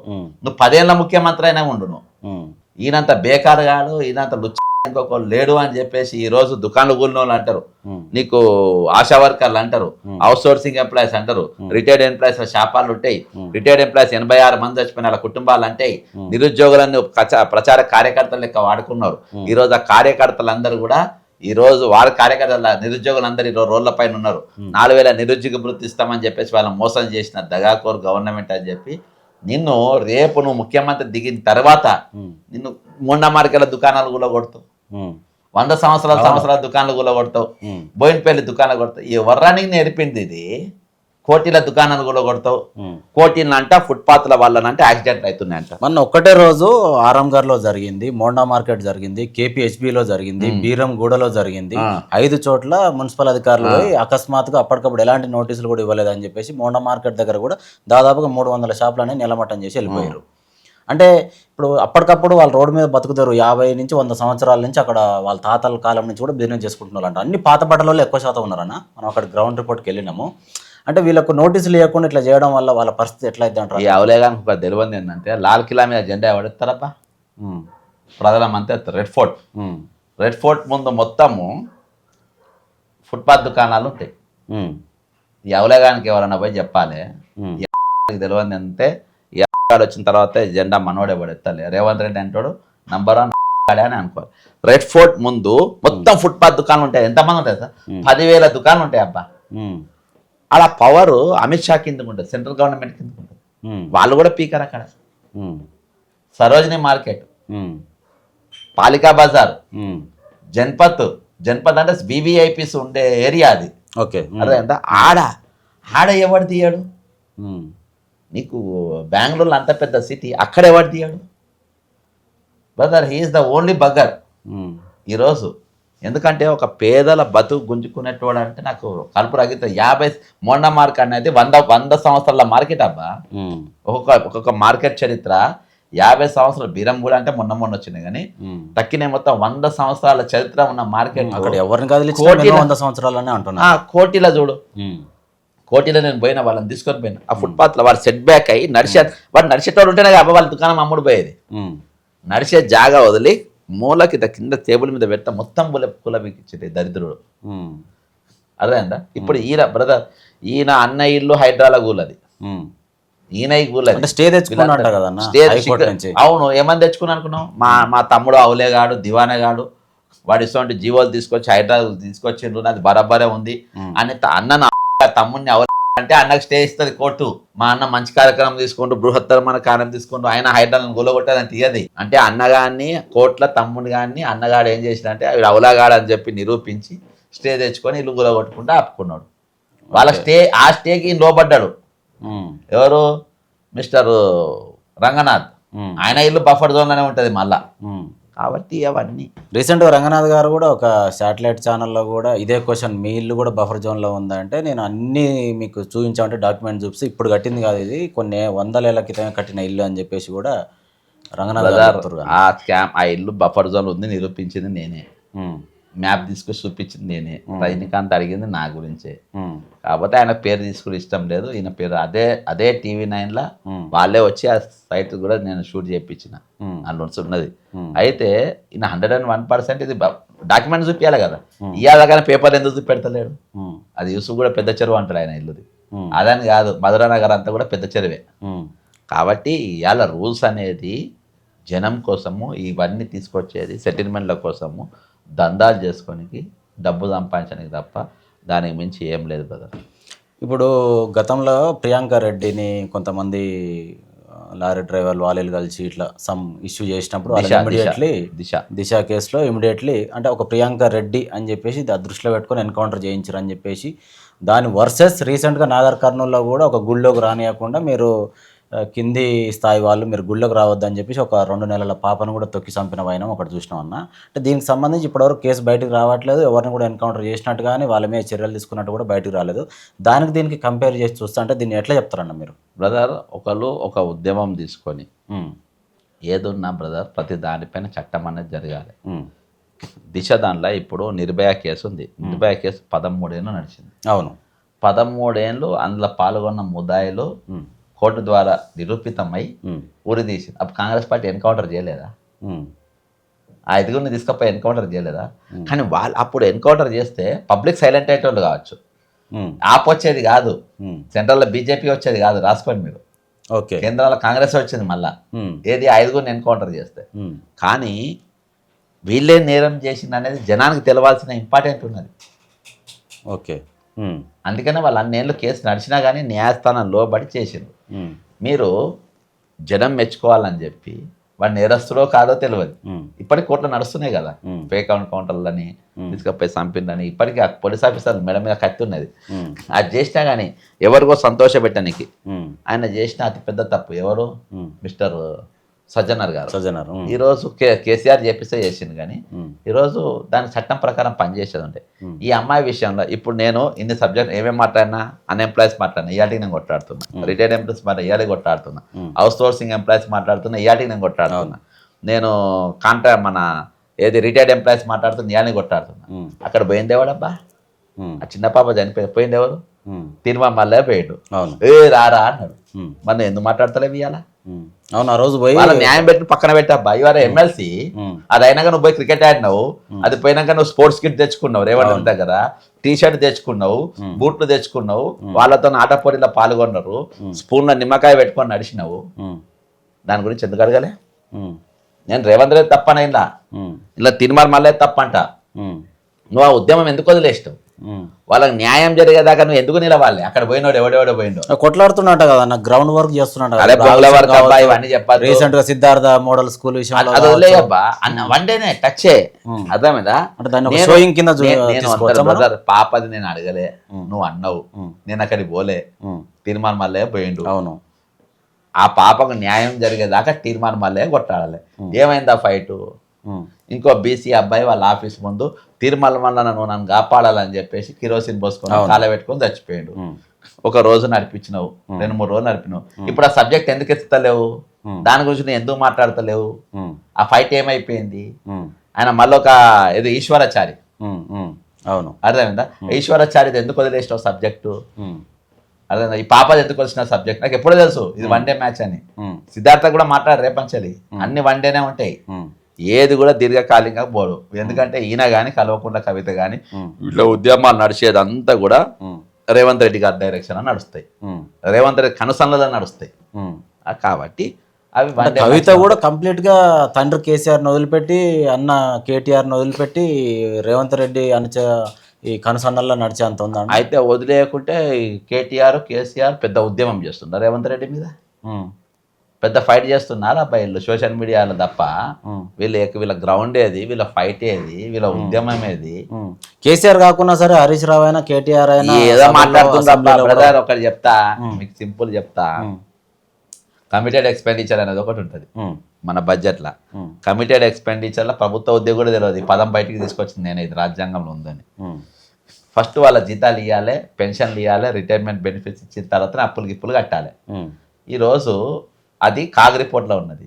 నువ్వు 10 ఏళ్ళ ముఖ్యమంత్రి అయినా ఉండు నువ్వు ఈయనంత బేకారు కాదు ఈయనంత లుచ్చ ఇంకొకరు లేడు అని చెప్పేసి ఈ రోజు దుకాణాలు కూలిన వాళ్ళు అంటారు నీకు ఆశా వర్కర్లు అంటారు అవుట్ సోర్సింగ్ ఎంప్లాయీస్ అంటారు రిటైర్డ్ ఎంప్లాయీస్ శాపాలు ఉంటాయి రిటైర్డ్ ఎంప్లాయీస్ 86 మంది చచ్చిపోయిన వాళ్ళ కుటుంబాలు అంటాయి నిరుద్యోగులన్నీ ప్రచార కార్యకర్తలు లెక్క వాడుకున్నారు. ఈ రోజు ఆ కార్యకర్తలందరూ కూడా ఈ రోజు వాళ్ళ కార్యకర్తల నిరుద్యోగులందరూ ఈరోజు రోడ్ల పైన ఉన్నారు. 4,000 నిరుద్యోగ వృత్తి ఇస్తామని చెప్పేసి వాళ్ళని మోసం చేసిన దగాకోర్ గవర్నమెంట్ అని చెప్పి నిన్ను రేపు నువ్వు ముఖ్యమంత్రి దిగిన తర్వాత నిన్ను మూండమార్కెల దుకాణాలు కూడా కొడతావు 100 సంవత్సరాల దుకాణాలు కూడా కొడతావు బోయినపల్లి దుకాణాలు కొడతావు ఈ వర్రానికి నేర్పింది ఇది కోటీల దుకాణాలు కూడా కొడతావు కోటీలు అంట ఫుట్పాత్ల వాళ్ళనంటే యాక్సిడెంట్ అవుతున్నాయంట. మొన్న ఒక్కటే రోజు ఆరంగర్లో జరిగింది మోండా మార్కెట్ జరిగింది కేపీహెచ్బిలో జరిగింది బీరంగూడలో జరిగింది 5 చోట్ల మున్సిపల్ అధికారులు పోయి అకస్మాత్తుగా అప్పటికప్పుడు ఎలాంటి నోటీసులు కూడా ఇవ్వలేదని చెప్పేసి మోండా మార్కెట్ దగ్గర కూడా దాదాపుగా 300 షాపులని నిలమట్టం చేసి వెళ్ళిపోయారు. అంటే ఇప్పుడు అప్పటికప్పుడు వాళ్ళు రోడ్డు మీద బతుకుతారు 50 నుంచి 100 సంవత్సరాల నుంచి అక్కడ వాళ్ళ తాతల కాలం నుంచి కూడా బిజినెస్ చేసుకుంటున్నారు అంట. అన్ని పాత బట్టలలో ఎక్కువ శాతం ఉన్నారన్న మనం అక్కడ గ్రౌండ్ రిపోర్ట్కి వెళ్ళినాము. అంటే వీళ్ళకు నోటీసులు ఇవ్వకుండా ఇట్లా చేయడం వల్ల వాళ్ళ పరిస్థితి ఎట్లా అయితే అంటారు. ఈ అవలేగానికి ఒక తెలియదు ఏంటంటే లాల్ కిలా మీద జెండా ఎవడెత్తారబ్బా ప్రధానమంత్రి ఎత్తారు. రెడ్ ఫోర్ట్ ముందు మొత్తము ఫుట్పాత్ దుకాణాలు ఉంటాయి. ఈ అవలేగానికి ఎవరన్నా పోయి చెప్పాలి తెలియదు అంటే ఈ వచ్చిన తర్వాత జెండా మనోడు ఎవడు ఎత్తాలి రేవంత్ రెడ్డి అంటాడు నంబర్ 1 అని అనుకోవాలి. రెడ్ ఫోర్ట్ ముందు మొత్తం ఫుట్పాత్ దుకాణాలు ఉంటాయి. ఎంతమంది ఉంటాయి సార్ 10,000 దుకాణాలు ఉంటాయి అబ్బా. అలా పవర్ అమిత్ షా కిందకు ఉంటుంది సెంట్రల్ గవర్నమెంట్ కిందకు ఉంటుంది. వాళ్ళు కూడా పీకర్ అక్కడ సరోజినీ మార్కెట్ పాలికా బజార్ జన్పత్ అంటే వివిఐపీస్ ఉండే ఏరియా అది. ఓకే అదే అంటే ఆడ ఎవడు తీయాడు నీకు బెంగళూరులో అంత పెద్ద సిటీ అక్కడ ఎవడు తీయాడు brother he's the only bugger ఈరోజు. ఎందుకంటే ఒక పేదల బతుకు గుంజుకునేటోడు అంటే నాకు కలుపు రగిత 50 మోండా మార్కెట్ అనేది 100 సంవత్సరాల మార్కెట్ అబ్బా. ఒక్కొక్క మార్కెట్ చరిత్ర 50 సంవత్సరాలు బీరం కూడా అంటే మొన్న వచ్చినాయి కానీ తక్కిన మొత్తం 100 సంవత్సరాల చరిత్ర ఉన్న మార్కెట్ అక్కడ ఎవరిని కదిలించినా 100 సంవత్సరాలనే అంటున్నా. కోటిలో చూడు కోటిలో నేను పోయినా వాళ్ళని తీసుకొని పోయినా ఆ ఫుట్పాత్లో వాడు సెట్ బ్యాక్ అయ్యి వాడు నడిచేటోడు ఉంటేనే అబ్బా వాళ్ళ దుకాణం అమ్ముడు పోయేది. నడిచే జాగా వదిలి మూలకి కింద టేబుల్ మీద పెడతా మొత్తం కులబిచ్చేది దరిద్రుడు. అర్థమైందా. ఇప్పుడు ఈయన అన్న ఇల్లు హైడ్రాల కూలది ఈయన కూలది స్టే తెచ్చుకున్నాడు కదా. అవును ఏమని తెచ్చుకున్నా అనుకున్నావు మా తమ్ముడు అవులేగాడు దివానేగాడు వాడు ఇటువంటి జీవోలు తీసుకొచ్చి హైడ్రాల్ తీసుకొచ్చిండ్రు నాది బరాబరే ఉంది అని అన్న తమ్ముడిని అంటే అన్నకు స్టే ఇస్తుంది కోర్టు. మా అన్న మంచి కార్యక్రమం తీసుకుంటూ బృహత్తరమైన కార్యం తీసుకుంటూ ఆయన హైడ్రాలను గొలగొట్టదని తీయది అంటే అన్నగాడిని కోర్టుల తమ్ముడు గారిని అన్నగాడు ఏం చేసినంటే ఆవిడ అవలాగాడు అని చెప్పి నిరూపించి స్టే తెచ్చుకొని ఇల్లు గొలగొట్టుకుంటూ ఆపుకున్నాడు. వాళ్ళ ఆ స్టేకి లోబడ్డాడు ఎవరు మిస్టర్ రంగనాథ్. ఆయన ఇల్లు బఫర్ జోన్లోనే ఉంటుంది మళ్ళా. కాబట్టి అవన్నీ రీసెంట్గా రంగనాథ్ గారు కూడా ఒక శాటిలైట్ ఛానల్లో కూడా ఇదే క్వశ్చన్ మీ ఇల్లు కూడా బఫర్ జోన్లో ఉందంటే నేను అన్నీ మీకు చూపించామంటే డాక్యుమెంట్ చూపిస్తే ఇప్పుడు కట్టింది కాదు ఇది కొన్ని 100 ఏళ్ల క్రితమే కట్టిన ఇల్లు అని చెప్పేసి కూడా రంగనాథ్ గారు ఆ ఇల్లు బఫర్ జోన్ ఉంది నిరూపించింది నేనే. మ్యాప్ తీసుకొని చూపించింది నేనే, రజనీకాంత్ అడిగింది నా గురించే. కాకపోతే ఆయన పేరు తీసుకుని ఇష్టం లేదు, ఈయన పేరు అదే TV9 వాళ్ళే వచ్చి ఆ సైట్ కూడా నేను షూట్ చేయించిన, అందులో ఉన్నది. అయితే ఈయన 101% ఇది డాక్యుమెంట్ చూపించాలి కదా, ఇవాళ కానీ పేపర్ ఎందుకు చూపెడతలేడు? అది యూసుఫ్ కూడా పెద్ద చెరువు అంటాడు ఆయన ఇల్లుది, అదని కాదు మధురా నగర్ అంతా కూడా పెద్ద చెరువే. కాబట్టి ఇవాళ రూల్స్ అనేది జనం కోసము ఇవన్నీ తీసుకొచ్చేది సెటిల్మెంట్ల కోసము, దందాలు చేసుకోనికి, డబ్బు సంపాదించడానికి తప్ప దానికి మించి ఏం లేదు బ్రదర్. ఇప్పుడు గతంలో ప్రియాంక రెడ్డిని కొంతమంది లారీ డ్రైవర్లు వాళ్ళు కలిసి ఇట్లా సమ్ ఇష్యూ చేసినప్పుడు ఇమీడియట్లీ దిశ కేసులో ఇమీడియట్లీ అంటే ఒక ప్రియాంక రెడ్డి అని చెప్పేసి దృష్టిలో పెట్టుకొని ఎన్కౌంటర్ చేయించారు అని చెప్పేసి దాని వర్సెస్ రీసెంట్గా నాగర్ కర్నూల్లో కూడా ఒక గుళ్ళోకి రానియకుండా మీరు కింది స్థాయి వాళ్ళు మీరు గుళ్ళోకి రావద్దని చెప్పేసి ఒక 2 నెలల పాపను కూడా తొక్కి చంపిన వైనం ఒకటి చూసినాం అన్న. అంటే దీనికి సంబంధించి ఇప్పటివరకు కేసు బయటకు రావట్లేదు, ఎవరిని కూడా ఎన్కౌంటర్ చేసినట్టు కానీ వాళ్ళ మీద చర్యలు తీసుకున్నట్టు కూడా బయటకు రాలేదు. దీనికి కంపేర్ చేసి చూస్తా అంటే దీన్ని ఎట్లా చెప్తారన్న మీరు? బ్రదర్ ఒక ఉద్యమం తీసుకొని ఏదున్నా బ్రదర్ ప్రతి దానిపైన చట్టం అనేది జరగాలి. దిశ దానిలో ఇప్పుడు నిర్భయ కేసు ఉంది, నిర్భయ కేసు 13 ఏళ్ళు నడిచింది. అవును, 13 ఏళ్ళు అందులో పాల్గొన్న ముద్దాయిలు కోర్టు ద్వారా నిరూపితమై ఊరి తీసింది. అప్పుడు కాంగ్రెస్ పార్టీ ఎన్కౌంటర్ చేయలేదా? ఆ 5గురిని తీసుకపోయి ఎన్కౌంటర్ చేయలేదా? కానీ వాళ్ళు అప్పుడు ఎన్కౌంటర్ చేస్తే పబ్లిక్ సైలెంట్ అయ్యేటోళ్ళు కావచ్చు, ఆప్ వచ్చేది కాదు, సెంట్రల్లో బీజేపీ వచ్చేది కాదు, రాసుకోండి మీరు. ఓకే, కేంద్రంలో కాంగ్రెస్ వచ్చింది మళ్ళా, ఏది 5గురిని ఎన్కౌంటర్ చేస్తే. కానీ వీళ్ళే నేరం చేసింది అనేది జనానికి తెలవాల్సిన ఇంపార్టెంట్ ఉన్నది. ఓకే, అందుకనే వాళ్ళు అన్నేళ్ళు కేసు నడిచినా కానీ న్యాయస్థానం లోబడి చేసిండ్రు. మీరు జనం మెచ్చుకోవాలని చెప్పి వాడు నేరస్తుడో కాదో తెలియదు, ఇప్పటికి కోర్టులో నడుస్తున్నాయి కదా, ఫేక్ కౌంటర్లని తీసుకపోయి చంపిందని, ఇప్పటికీ ఆ పోలీస్ ఆఫీసర్లు మెడ మీద కత్తి ఉన్నది. అది చేసినా కానీ ఎవరికో సంతోష పెట్టడానికి ఆయన చేసిన అతిపెద్ద తప్పు ఎవరు? మిస్టర్ సజ్జనర్ గారు. ఈరోజు కేసీఆర్ చెప్పిస్తే చేసింది, కానీ ఈరోజు దాని చట్టం ప్రకారం పనిచేసేది ఉంటే ఈ అమ్మాయి విషయంలో ఇప్పుడు నేను ఇన్ని సబ్జెక్ట్ ఏమేమి మాట్లాడినా, అన్ఎంప్లాయీస్ మాట్లాడినా ఇయాటికి నేను కొట్లాడుతున్నా, రిటైర్డ్ ఎంప్లాయీస్ ఇయాటికి కొట్లాడుతున్నా, అవుట్ సోర్సింగ్ ఎంప్లాయీస్ మాట్లాడుతున్నా ఇయాటికి నేను కొట్లాడుతున్నా, నేను మన ఏది రిటైర్డ్ ఎంప్లాయీస్ మాట్లాడుతున్నా ఇయాలని కొట్లాడుతున్నా. అక్కడ పోయింది ఎవడబ్బా? ఆ చిన్న పాప పోయింది ఎవరు? తిరుమల మళ్ళీ పోయాడు, ఏ రారా అన్నాడు. మన ఎందుకు మాట్లాడతలేవు ఇవాళ? అవును, ఆ రోజు పోయి న్యాయం పెట్టి పక్కన పెట్టబ్బా, ఇవాళ ఎమ్మెల్సీ అది అయినాక నువ్వు పోయి క్రికెట్ ఆడినావు, అది పోయినాక నువ్వు స్పోర్ట్స్ కిట్ తెచ్చుకున్నావు, రేవంత్ దగ్గర టీ-షర్ట్ తెచ్చుకున్నావు, బూట్లు తెచ్చుకున్నావు, వాళ్ళతో ఆట పోటీలో పాల్గొన్నారు, స్పూన్లో నిమ్మకాయ పెట్టుకొని నడిచినావు. దాని గురించి ఎందుకు అడగలే? నేను రేవంత్ రెడ్డి తప్పనైందా, ఇలా తిరుమల మళ్ళీ తప్పంట, నువ్వు ఆ ఉద్యమం ఎందుకు వదిలేస్తావు? వాళ్ళకి న్యాయం జరిగేదాకా నువ్వు ఎందుకు నిలవాలి? అక్కడ పోయినోడు ఎవడెవడో పోయిండో కొట్లాడుతున్నట్ట కదా, నాకు గ్రౌండ్ వర్క్ చేస్తున్నాడు. ఇవన్నీ చెప్పాలి. రీసెంట్ గా సిద్ధార్థ మోడల్ స్కూల్ విషయంలో అది వదిలేయబ్బా అన్న వన్డేనే టచ్ అర్థమైందా? పాపది నేను అడగలే, నువ్వు అన్నావు, నేను అక్కడికి పోలే, తీర్మాన మళ్ళీ పోయిండు. అవును, ఆ పాపకు న్యాయం జరిగేదాకా తీర్మాన మళ్ళీ కొట్టాడాలి. ఏమైందా ఫైట్? ఇంకో బీసీ అబ్బాయి వాళ్ళ ఆఫీస్ ముందు తిరుమల వల్ల నువ్వు నన్ను కాపాడాలని చెప్పేసి కిరోసిన్ పోసుకొని కాల పెట్టుకొని చచ్చిపోయాడు. ఒక రోజు నడిపించినావు, 2-3 రోజులు నడిపినావు. ఇప్పుడు ఆ సబ్జెక్ట్ ఎందుకు ఎత్తుతలేవు? దాని గురించి నువ్వు ఎందుకు మాట్లాడతలేవు? ఆ ఫైట్ ఏమైపోయింది? ఆయన మళ్ళీ ఒక ఏదో ఈశ్వరాచారి, అవును అర్థమైందా? ఈశ్వరాచారి ఎందుకు వదిలేసినావు సబ్జెక్టు? అర్థమైందా? ఈ పాపది ఎందుకు వచ్చిన సబ్జెక్ట్ నాకు ఎప్పుడో తెలుసు, ఇది 1 డే మ్యాచ్ అని. సిద్ధార్థ కూడా మాట్లాడు రేపంచలి, అన్ని 1 డేనే ఉంటాయి, ఏది కూడా దీర్ఘకాలికంగా పోడు. ఎందుకంటే ఈయన కానీ కల్వకుంట్ల కవిత కానీ ఇట్లా ఉద్యమాలు నడిచేదంతా కూడా రేవంత్ రెడ్డి గారి డైరెక్షన్ నడుస్తాయి, రేవంత్ రెడ్డి కనుసన్నలో నడుస్తాయి. కాబట్టి అవి కవిత కూడా కంప్లీట్ గా తండ్రి కేసీఆర్ని వదిలిపెట్టి అన్న కేటీఆర్ని వదిలిపెట్టి రేవంత్ రెడ్డి అనుచ ఈ కనుసన్నల్లో నడిచే అంత ఉందా? అయితే వదిలేయకుంటే కేటీఆర్ కేసీఆర్ పెద్ద ఉద్యమం చేస్తున్నారు రేవంత్ రెడ్డి మీద, పెద్ద ఫైట్ చేస్తున్నారు అబ్బాయిలు సోషల్ మీడియాలో తప్ప. వీళ్ళ గ్రౌండ్ ఏది, వీళ్ళ ఫైట్ ఏది, వీళ్ళ ఉద్యమం ఏది? కేసీఆర్ కాకుండా సరే హరీష్ రావు అయినా కేటీఆర్ అయినా ఏదో మాట్లాడుతుందా బ్రదర్? ఒకటి చెప్తా మీకు, సింపుల్ చెప్తా. కమిటెడ్ ఎక్స్పెండిచర్ అనేది ఒకటి ఉంటుంది మన బడ్జెట్లో. కమిటెడ్ ఎక్స్పెండిచర్లో ప్రభుత్వ ఉద్యోగం కూడా తెలియదు, ఈ పదం బయటికి తీసుకొచ్చింది నేను, ఇది రాజ్యాంగంలో ఉందని. ఫస్ట్ వాళ్ళ జీతాలు ఇవ్వాలి, పెన్షన్లు ఇవ్వాలి, రిటైర్మెంట్ బెనిఫిట్స్ ఇచ్చిన తర్వాత అప్పులు కట్టాలి. ఈరోజు అది కాగ్ రిపోర్ట్లో ఉన్నది.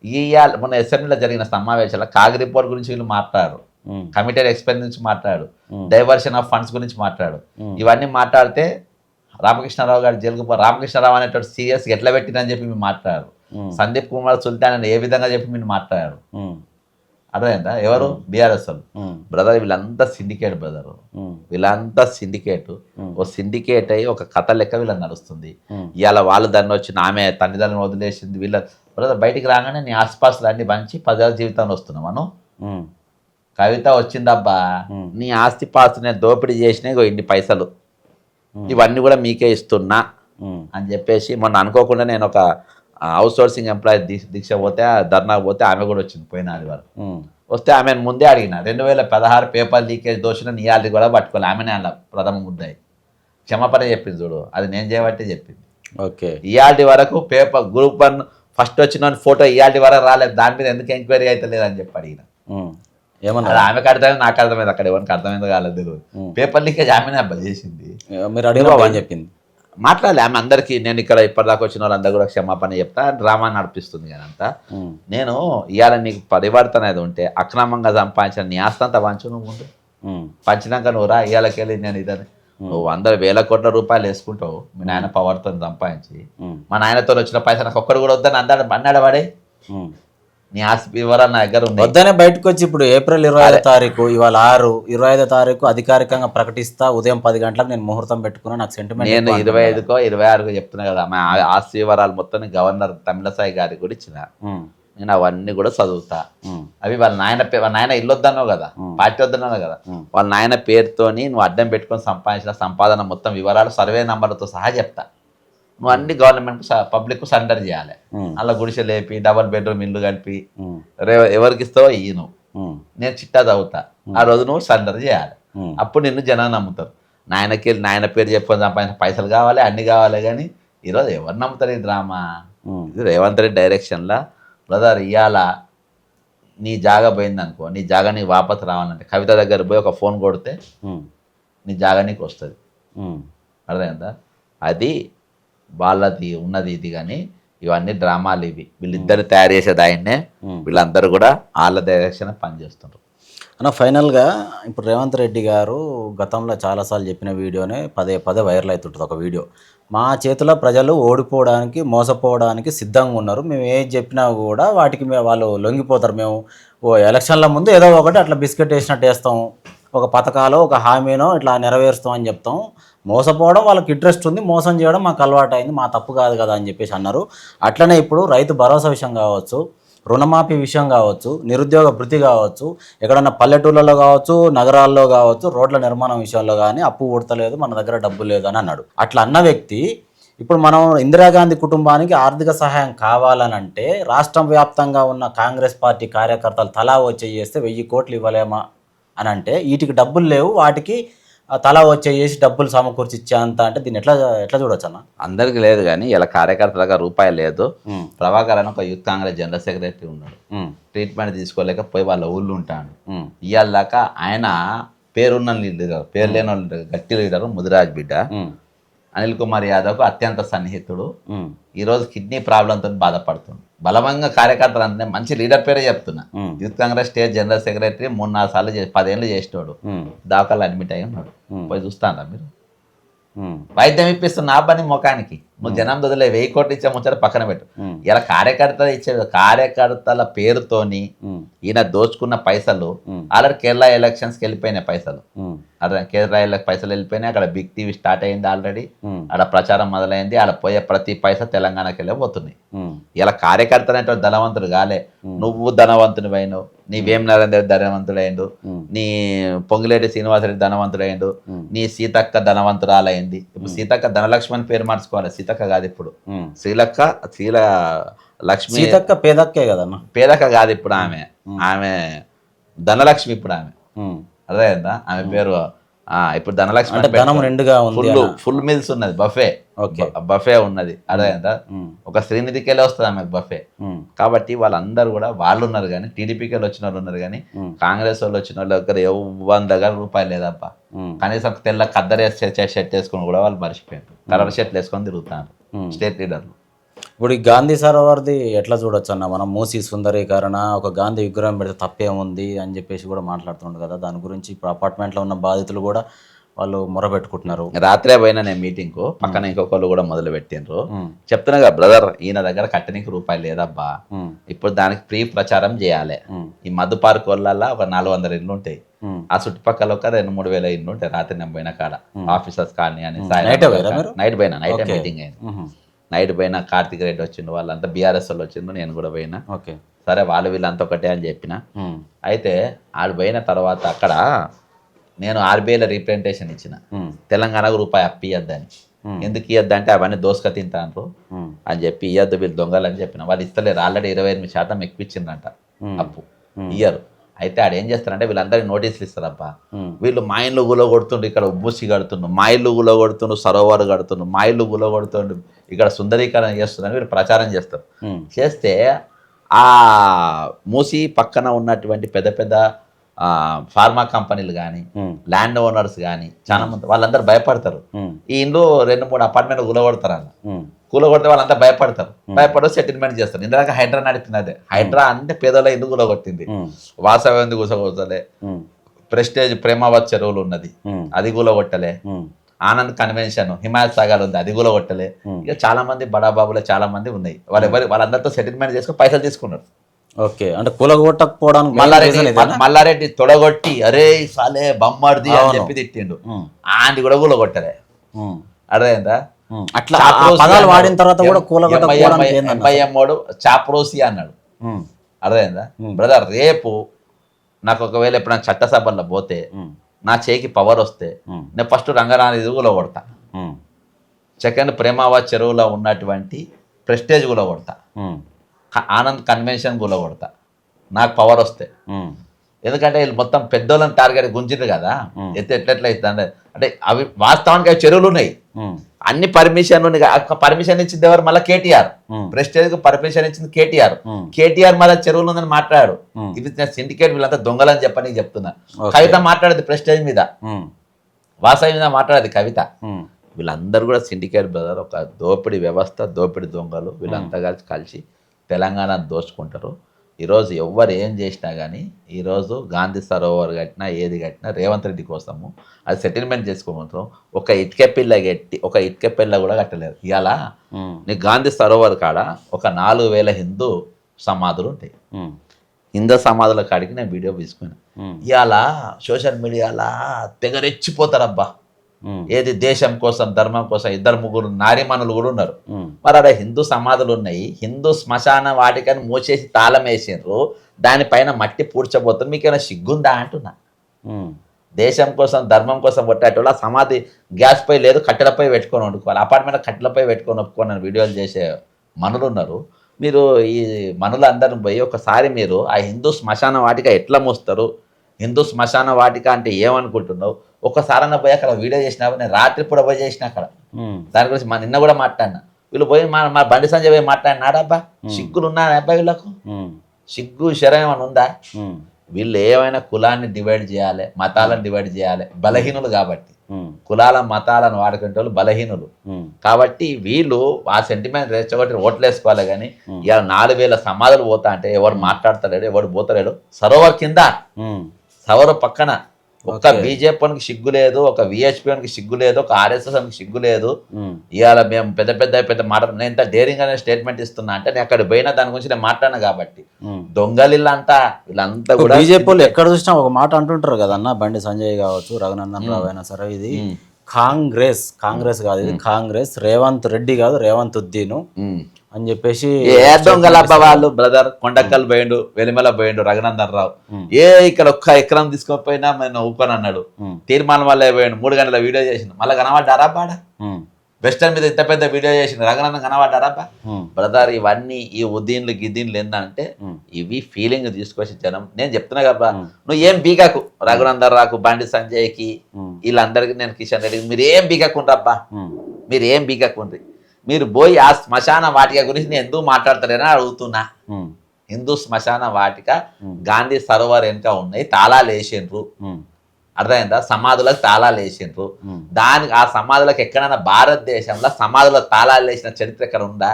ఇవాళ మొన్న అసెంబ్లీలో జరిగిన సమావేశాల్లో కాగ్ రిపోర్ట్ గురించి వీళ్ళు మాట్లాడారు, కమిటెడ్ ఎక్స్పెన్స్ గురించి మాట్లాడు, డైవర్షన్ ఆఫ్ ఫండ్స్ గురించి మాట్లాడు. ఇవన్నీ మాట్లాడితే రామకృష్ణారావు గారు జైలుకు రామకృష్ణారావు అనేటువంటి సీరియస్ ఎట్లా పెట్టిందని చెప్పి మీరు మాట్లాడారు. సందీప్ కుమార్ సుల్తాన్ అని ఏ విధంగా చెప్పి మీరు మాట్లాడారు. అర్థమైందా? ఎవరు? బీఆర్ఎస్ వాళ్ళు. బ్రదర్ వీళ్ళంతా సిండికేట్ బ్రదర్, వీళ్ళంతా సిండికేట్. ఓ సిండికేట్ అయ్యి ఒక కథ లెక్క వీళ్ళని నడుస్తుంది. ఇవాళ వాళ్ళు దాన్ని వచ్చి ఆమె తల్లిదండ్రులను వదిలేసింది. వీళ్ళ బ్రదర్ బయటికి రాగానే నీ ఆస్పాసులు అన్ని పంచి 10 ఏళ్ళ జీవితంలో వస్తున్నాం మనం. కవిత వచ్చిందబ్బా, నీ ఆస్తి పాస్తులు నేను దోపిడీ చేసినా ఇన్ని పైసలు ఇవన్నీ కూడా మీకే ఇస్తున్నా అని చెప్పేసి మొన్న అనుకోకుండా నేను ఒక అవుట్ సోర్సింగ్ ఎంప్లాయీ దీక్ష పోతే ధర్నా పోతే ఆమె కూడా వచ్చింది పోయిన ఆదివారం. వస్తే ఆమెను ముందే అడిగిన 2016 పేపర్ లీకేజ్ దోషులు నీ ఆల్రెడీ కూడా పట్టుకోవాలి. ఆమెనే అలా ప్రథమ ముద్దాయి క్షమాపణ చెప్పింది చూడు, అది నేను చేయబట్టే చెప్పింది. ఓకే, ఇవాళ వరకు పేపర్ గ్రూప్ 1 ఫస్ట్ వచ్చిన ఫోటో ఇవాళ వరకు రాలేదు, దాని మీద ఎందుకు ఎంక్వైరీ అయితే లేదని చెప్పి అడిగిన. అది ఆమెకు అర్థమైంది, నాకు అర్థమైంది, అక్కడ ఎవరికి అర్థమైందో కాలేదు తెలియదు. పేపర్ లీకేజ్ ఆమెనే అబ్బా చేసింది. మీరు అడిగిన చెప్పింది మాట్లాడలే ఆమె అందరికీ. నేను ఇక్కడ ఇప్పటిదాకా వచ్చిన వాళ్ళందరూ కూడా క్షమాపణ చెప్తా, డ్రామా నడిపిస్తుంది కానీ అంతా. నేను ఇవాళ నీకు పరివర్తన అనేది ఉంటే అక్రమంగా సంపాదించిన నీ ఆస్తి అంతా పంచు, నువ్వు ముందు పంచినాక నువ్వు రా. ఇవాళకెళ్ళి నేను ఇదని నువ్వు 100,000 కోట్ల రూపాయలు వేసుకుంటావు మీ నాయన పవర్తో సంపాదించి. మా నాయనతో వచ్చిన పైసలు నాకు ఒక్కడు కూడా వద్దని అన్నాడు వాడే. నీ ఆస్తి వివరాలు నా దగ్గర ఉంది. వద్దనే బయటకు వచ్చి ఇప్పుడు ఏప్రిల్ 25వ తారీఖు, ఇవాళ 6, 25వ తారీఖు అధికారికంగా ప్రకటిస్తా, ఉదయం 10 గంటలకు నేను ముహూర్తం పెట్టుకున్నా. నాకు సెంటిమెంట్ నేను 25కో 26కో చెప్తున్నా కదా, మా ఆస్తి వివరాలు మొత్తం గవర్నర్ తమిళసాయి గారికి కూడా ఇచ్చిన. నేను అవన్నీ కూడా చదువుతా. అవి వాళ్ళ నాయన ఇల్లు వద్దన్నావు కదా, పార్టీ వద్దన్నావు కదా, వాళ్ళ నాయన పేరుతోని నువ్వు అడ్డం పెట్టుకొని సంపాదించిన సంపాదన మొత్తం వివరాలు సర్వే నంబర్లతో సహా చెప్తా. నువ్వు అన్ని గవర్నమెంట్ పబ్లిక్ సరెండర్ చేయాలి. అలా గుడిసె లేపి 2 బెడ్రూమ్ ఇల్లు కలిపి ఎవరికి ఇస్తావో ఇయ్యి నువ్వు, నేను చిట్టా చదువుతా. ఆ రోజు నువ్వు సరెండర్ చేయాలి. అప్పుడు నిన్ను జనాన్ని నమ్ముతారు. నాయన పేరు చెప్పుకొని సంపాదించిన పైసలు కావాలి, అన్ని కావాలి. కానీ ఈరోజు ఎవరు నమ్ముతారు ఈ డ్రామా? ఇది రేవంత్ రెడ్డి డైరెక్షన్లా బ్రదర్. ఇవాళ నీ జాగా పోయింది అనుకో, నీ జాగా నీకు వాపసు రావాలంటే కవిత దగ్గర పోయి ఒక ఫోన్ కొడితే నీ జాగా నీకు వస్తుంది. అర్థమైందా? అది వాళ్ళది ఉన్నది ఇది. కానీ ఇవన్నీ డ్రామాలు ఇవి. వీళ్ళిద్దరు తయారు చేసేది ఆయన్నే, వీళ్ళందరూ కూడా వాళ్ళ డైరెక్షన్ పనిచేస్తున్నారు అన్న. ఫైనల్గా ఇప్పుడు రేవంత్ రెడ్డి గారు గతంలో చాలాసార్లు చెప్పిన వీడియోనే పదే వైరల్ అవుతుంటుంది ఒక వీడియో. మా చేతిలో ప్రజలు ఓడిపోవడానికి మోసపోవడానికి సిద్ధంగా ఉన్నారు, మేము ఏది చెప్పినా కూడా వాటికి వాళ్ళు లొంగిపోతారు. మేము ఎలక్షన్ల ముందు ఏదో ఒకటి అట్లా బిస్కెట్ వేసినట్టు వేస్తాం, ఒక పథకాలు ఒక హామీనో ఇట్లా నెరవేరుస్తాం అని చెప్తాం. మోసపోవడం వాళ్ళకి ఇంట్రెస్ట్ ఉంది, మోసం చేయడం మాకు అలవాటు అయింది, మా తప్పు కాదు కదా అని చెప్పేసి అన్నారు. అట్లనే ఇప్పుడు రైతు భరోసా విషయం కావచ్చు, రుణమాఫీ విషయం కావచ్చు, నిరుద్యోగ భృతి కావచ్చు, ఎక్కడన్నా పల్లెటూళ్ళలో కావచ్చు, నగరాల్లో కావచ్చు, రోడ్ల నిర్మాణం విషయంలో కానీ అప్పు ఊడతలేదు, మన దగ్గర డబ్బు లేదు అని అన్నాడు. అట్లా అన్న వ్యక్తి ఇప్పుడు మనం ఇందిరాగాంధీ కుటుంబానికి ఆర్థిక సహాయం కావాలనంటే రాష్ట్రం వ్యాప్తంగా ఉన్న కాంగ్రెస్ పార్టీ కార్యకర్తలు తలా వచ్చి చేస్తే 1000 కోట్లు ఇవ్వలేమా అని అంటే, వీటికి డబ్బులు లేవు, వాటికి తలా వచ్చేసి డబ్బులు సమకూర్చి ఇచ్చేంత అంటే దీన్ని ఎట్లా చూడొచ్చు అన్న? అందరికీ లేదు కానీ ఇలా కార్యకర్తలుగా రూపాయి లేదు. ప్రభాకర్ అని ఒక యూత్ కాంగ్రెస్ జనరల్ సెక్రటరీ ఉన్నాడు, ట్రీట్మెంట్ తీసుకోలేక పోయి వాళ్ళ ఊళ్ళో ఉంటాడు. ఇవాళ దాకా ఆయన పేరున్న లీడర్, పేరు లేని వాళ్ళు గట్టి లీడరు ముదిరాజ్ బిడ్డ అనిల్ కుమార్ యాదవ్కు అత్యంత సన్నిహితుడు. ఈరోజు కిడ్నీ ప్రాబ్లంతో బాధపడుతుంది. బలవంగా కార్యకర్తలు అంటే మంచి లీడర్ పేరే చెప్తున్నా. Youth Congress state general secretary 3-4 సార్లు 10 ఏళ్ళు చేసినాడు. దాఖలు అడ్మిట్ అయి ఉన్నాడు. పోయి చూస్తారా మీరు? వైద్యం ఇప్పిస్తున్న ఆ పని ముఖానికి నువ్వు జనం వదిలే 1000 కోట్లు ఇచ్చే ముచ్చట పక్కన పెట్టు. ఇలా కార్యకర్తలు ఇచ్చే కార్యకర్తల పేరుతోని ఈయన దోచుకున్న పైసలు ఆల్రెడీ కేరళ ఎలక్షన్స్కి వెళ్ళిపోయినాయి పైసలు. అదే కేరళ పైసలు వెళ్ళిపోయినాయి. అక్కడ బిగ్ టీవీ స్టార్ట్ అయింది ఆల్రెడీ, ఆడ ప్రచారం మొదలైంది. ఆడ పోయే ప్రతి పైసా తెలంగాణకి వెళ్ళి పోతున్నాయి. ఇలా కార్యకర్తలు అంటే ధనవంతుడు కాలే. నువ్వు ధనవంతుని అయినావు, నీ వేం నరేంద్ర ధనవంతుడైండు, నీ పొంగిలేటి శ్రీనివాసరెడ్డి ధనవంతుడైండు, నీ సీతక్క ధనవంతురాలైంది. ఇప్పుడు సీతక్క ధనలక్ష్మణ్ పేరు మార్చుకోవాలి, సీతక్క కాదు ఇప్పుడు లక్ష్మి. సీతక్క పేదక్కే కదన్న, పేదక్క కాదు ఇప్పుడు ఆమె ధనలక్ష్మి. ఇప్పుడు ఆమె అర్థమైందా? ఆమె పేరు ఇప్పుడు ధనలక్ష్మి. ఫుల్ మీల్స్ ఉన్నది, బఫే ఉన్నది. అర్థమైందా? ఒక శ్రీనిధికి వెళ్ళి వస్తుంది ఆమెకు బఫే. కాబట్టి వాళ్ళందరూ కూడా వాళ్ళు ఉన్నారు. కానీ టీడీపీకి వెళ్ళి వచ్చిన వాళ్ళు ఉన్నారు. కానీ కాంగ్రెస్ వాళ్ళు వచ్చిన వాళ్ళ దగ్గర ఎవరి దగ్గర రూపాయలు లేదప్ప. కనీసం తెల్ల కద్దరు షర్ట్ వేసుకుని కూడా వాళ్ళు మర్చిపోయారు. కలర్ షర్ట్లు వేసుకొని తిరుగుతున్నారు స్టేట్ లీడర్లు. ఇప్పుడు ఈ గాంధీ సరోవర్ది ఎట్లా చూడొచ్చు అన్న, మనం మూసీ సుందరీకరణ ఒక గాంధీ విగ్రహం పెడితే తప్పేముంది అని చెప్పేసి కూడా మాట్లాడుతుండ్రు కదా, దాని గురించి ఇప్పుడు అపార్ట్మెంట్లో ఉన్న బాధితులు కూడా వాళ్ళు మొరబెట్టుకుంటున్నారు. రాత్రే పోయినా నేను మీటింగ్కు, పక్కన ఇంకొకళ్ళు కూడా మొదలు పెట్టిండ్రు. చెప్తున్నా కదా బ్రదర్, ఈయన దగ్గర కట్టనికి రూపాయలు లేదబ్బా, ఇప్పుడు దానికి ఫ్రీ ప్రచారం చేయాలి. ఈ మధు పార్క్ వల్ల ఒక 400 ఇళ్ళు ఉంటాయి, ఆ చుట్టుపక్కల ఒక 2-3 వేల ఇళ్ళు ఉంటాయి. రాత్రి నేను పోయిన కాడ ఆఫీసర్స్ కానీ అని నైట్ పోయినా, నైట్ మీటింగ్ అయింది. నైట్ పోయినా కార్తిక్ రెడ్డి వచ్చిండు, వాళ్ళంతా బీఆర్ఎస్ వాళ్ళు వచ్చిండ్రు, నేను కూడా పోయినా. సరే వాళ్ళు వీళ్ళంతా ఒకటే అని చెప్పిన. అయితే వాళ్ళు పోయిన తర్వాత అక్కడ నేను ఆర్బీఐలో రీప్రజెంటేషన్ ఇచ్చిన, తెలంగాణకు రూపాయి అప్పు ఇయ్యద్దని. ఎందుకు ఇయ్యద్దు అంటే అవన్నీ దోసుక తింటారు అని చెప్పి, ఇయ్యద్దు వీళ్ళు దొంగలు అని చెప్పిన. వాళ్ళు ఇస్తలేరు, ఆల్రెడీ 28% ఎక్కువ ఇచ్చిందంట అప్పు, ఇయ్యరు. అయితే ఆడ ఏం చేస్తారంటే వీళ్ళందరికీ నోటీసులు ఇస్తారబ్బా, వీళ్ళు మా ఇల్లు గులో కొడుతుండ్రు, ఇక్కడ ఉబ్బుసి కడుతుండ్రు, మా ఇల్లు గులో కొడుతుండ్రు, సరోవర్ కడుతుండ్రు, మా ఇల్లు గులో కొడుతుండ్రు, ఇక్కడ సుందరీకరణ చేస్తుందని వీళ్ళు ప్రచారం చేస్తారు. చేస్తే ఆ మూసి పక్కన ఉన్నటువంటి పెద్ద పెద్ద ఫార్మా కంపెనీలు కానీ ల్యాండ్ ఓనర్స్ కానీ చాలా మంది వాళ్ళందరూ భయపడతారు. ఈ ఇంట్లో 2-3 అపార్ట్మెంట్లు కూలగొడతారు, అలా కూలగొడితే వాళ్ళంతా భయపడతారు, భయపడి సెటిల్మెంట్ చేస్తారు. ఇందాక హైడ్రా నడిపింది అదే. హైడ్రా అంటే పేదల ఇల్లు కూలగొట్టింది, వాసవి కూలగొట్టలే, ప్రెస్టేజ్ ప్రేమావత్ చెరువులు ఉన్నది అది కూలగొట్టలే, ఆనంద్ కన్వెన్షన్ హిమాయత్ సాగర్ ఉంది అది కూలగొట్టలే. ఇక చాలా మంది బడాబాబులే చాలా మంది ఉన్నాయి, వాళ్ళందరితో సెటిల్మెంట్ చేసుకుని పైసలు తీసుకున్నారు. ఓకే, అంటే కూలగొట్టకపోవడానికి మల్లారెడ్డి తొడగొట్టి అరే సాలే బొమ్మడిది అని చెప్పి తిట్టిండు, ఆంటీ కూడా కూలగొట్టలే. అర్థమైందా? అట్లా పదాలు వాడిన తర్వాత కూడా ఎంఐఎమ్మోడు చాప్రోసి అన్నాడు. అర్థమైందా బ్రదర్? రేపు నాకు ఒకవేళ ఎప్పుడైనా చట్టసభల్లో పోతే నా చేయికి పవర్ వస్తే నేను ఫస్ట్ రంగనాథ్ కూలగొడతా, సెకండ్ ప్రేమావత్ చెరువులో ఉన్నటువంటి ప్రెస్టేజ్ కూలగొడతా, ఆనంద్ కన్వెన్షన్ కూలగొడతా నాకు పవర్ వస్తే. ఎందుకంటే వీళ్ళు మొత్తం పెద్దోళ్ళని టార్గెట్ గుంజింది కదా, ఎట్లెట్లా అవుతుంది అంటే అవి వాస్తవానికి అవి చెరువులు ఉన్నాయి, అన్ని పర్మిషన్ పర్మిషన్ ఇచ్చింది ఎవరు? మళ్ళీ కేటీఆర్. ప్రెస్టేజ్ కు పర్మిషన్ ఇచ్చింది కేటీఆర్. కేటీఆర్ మళ్ళీ చెరువులు ఉందని మాట్లాడాడు. ఇది సిండికేట్ వీళ్ళంతా దొంగలని చెప్పని చెప్తున్నా. కవిత మాట్లాడేది ప్రెస్టేజ్ మీద, వాసవి మీద మాట్లాడేది కవిత. వీళ్ళందరూ కూడా సిండికేట్ బ్రదర్, ఒక దోపిడీ వ్యవస్థ, దోపిడీ దొంగలు. వీళ్ళంతా కలిసి తెలంగాణ దోచుకుంటారు. ఈరోజు ఎవ్వరు ఏం చేసినా కానీ, ఈరోజు గాంధీ సరోవర్ కట్టినా ఏది కట్టినా రేవంత్ రెడ్డి కోసము, అది సెటిల్మెంట్ చేసుకోవడం. ఒక ఇటుక పిల్ల కూడా కట్టలేదు. ఇవాళ నీకు గాంధీ సరోవర్ కాడ ఒక 4,000 హిందూ సమాధులు ఉంటాయి. హిందూ సమాధుల కాడికి నేను వీడియో తీసుకున్నాను. ఇవాళ సోషల్ మీడియాలో తెగరెచ్చిపోతారబ్బా, ఏది దేశం కోసం ధర్మం కోసం 2-3 నారీమణులు కూడా ఉన్నారు. మరి అక్కడ హిందూ సమాధులు ఉన్నాయి, హిందూ శ్మశాన వాటికని మోసేసి తాళం వేసిండ్రు, దానిపైన మట్టి పూడ్చబోతుంది. మీకేమైనా సిగ్గుందా అంటున్నా? దేశం కోసం ధర్మం కోసం కొట్టేటోళ్ళు ఆ సమాధి గ్యాస్ పై లేదు కట్టెలపై పెట్టుకొని వండుకోవాలి, అపార్ట్మెంట్ కట్టెలపై పెట్టుకొని ఒప్పుకొని వీడియోలు చేసే మనులు ఉన్నారు. మీరు ఈ మనులందరిని పోయి ఒకసారి మీరు ఆ హిందూ శ్మశాన వాటిక ఎట్లా మోస్తారు, హిందూ శ్మశాన వాటిక అంటే ఏమనుకుంటున్నావు, ఒక్కసారి అన్న పోయి అక్కడ వీడియో చేసినా. నేను రాత్రి పూట పోయి చేసిన అక్కడ, దాని గురించి నిన్న కూడా మాట్లాడినా. వీళ్ళు పోయి మా బండి సంజయ్ పోయి మాట్లాడినాడబ్బా, సిగ్గులు ఉన్నాయా అబ్బా వీళ్ళకు? సిగ్గు శరం ఏమైనా ఉందా? వీళ్ళు ఏమైనా కులాన్ని డివైడ్ చేయాలి, మతాలను డివైడ్ చేయాలి, బలహీనులు కాబట్టి. కులాల మతాలను వాడుకునే వాళ్ళు బలహీనులు కాబట్టి వీళ్ళు ఆ సెంటిమెంట్ రెచ్చగొట్టి ఓట్లు వేసుకోవాలి. కానీ ఇవాళ 4,000 సమాధులు పోతా అంటే ఎవరు మాట్లాడతలేడు, ఎవరు పోతలేడు. సరోవర్ కింద, సరోవర్ పక్కన ఒక బీజేపీకి సిగ్గు లేదు, ఒక విహెచ్పీకి సిగ్గు లేదు, ఒక ఆర్ఎస్ఎస్కి సిగ్గు లేదు. ఇవాళ మేము పెద్ద మాట, నేను ఇంత డేరింగ్ అనే స్టేట్మెంట్ ఇస్తున్నా అంటే నేను అక్కడ పోయినా దాని గురించి నేను మాట్లాడినా కాబట్టి. దొంగలిల్లంతా వీళ్ళంతా కూడా బీజేపీ ఎక్కడ చూసినా ఒక మాట అంటుంటారు కదన్న, బండి సంజయ్ కావచ్చు, రఘునందన్ రావు అయినా సరే, ఇది కాంగ్రెస్ కాదు, ఇది కాంగ్రెస్, రేవంత్ రెడ్డి కాదు రేవంత్ ఉద్దీను అని చెప్పేసి. ఏ దొంగలబ్బ వాళ్ళు బ్రదర్? కొండక్కల్ పోయిండు, వెలిమల పోయిండు రఘునందన్ రావు, ఇక్కడ ఒక్క ఎకరం తీసుకోకపోయినా నేను ఊకొని అన్నాడు. తీర్మానం వల్ల పోయిండు, 3 గంటల వీడియో చేసిండు, మళ్ళీ కనబడ్డారా బాడ? వెస్టర్న్ మీద ఇంత పెద్ద వీడియో చేసిండు, రఘునందన్ కనబడ్డారా బా? బ్రదర్ ఇవన్నీ ఈ ఉద్దీన్లు గిద్దీన్లు ఏంటంటే ఇవి ఫీలింగ్ తీసుకొచ్చి జనం. నేను చెప్తున్నా కదా, నువ్వు ఏం బీగాకు, రఘునందన్ రాకు, బండి సంజయ్కి, వీళ్ళందరికీ నేను కిషన్ రెడ్డి, మీరు ఏం బీగకుండ్రబ్బా, మీరు ఏం బీగకుండ్రి. మీరు పోయి ఆ శ్మశాన వాటిక గురించి నేను ఎందుకు మాట్లాడతారని అడుగుతున్నా. హిందూ శ్మశాన వాటిక గాంధీ సరోవర్ వెనుక ఉన్నాయి, తాళాలు వేసిండ్రు. అర్థమైందా? సమాధులకు తాళాలు వేసిండ్రు. దానికి ఆ సమాధులకు ఎక్కడైనా భారతదేశంలో సమాధులకు తాళాలు వేసిన చరిత్ర ఎక్కడ ఉందా?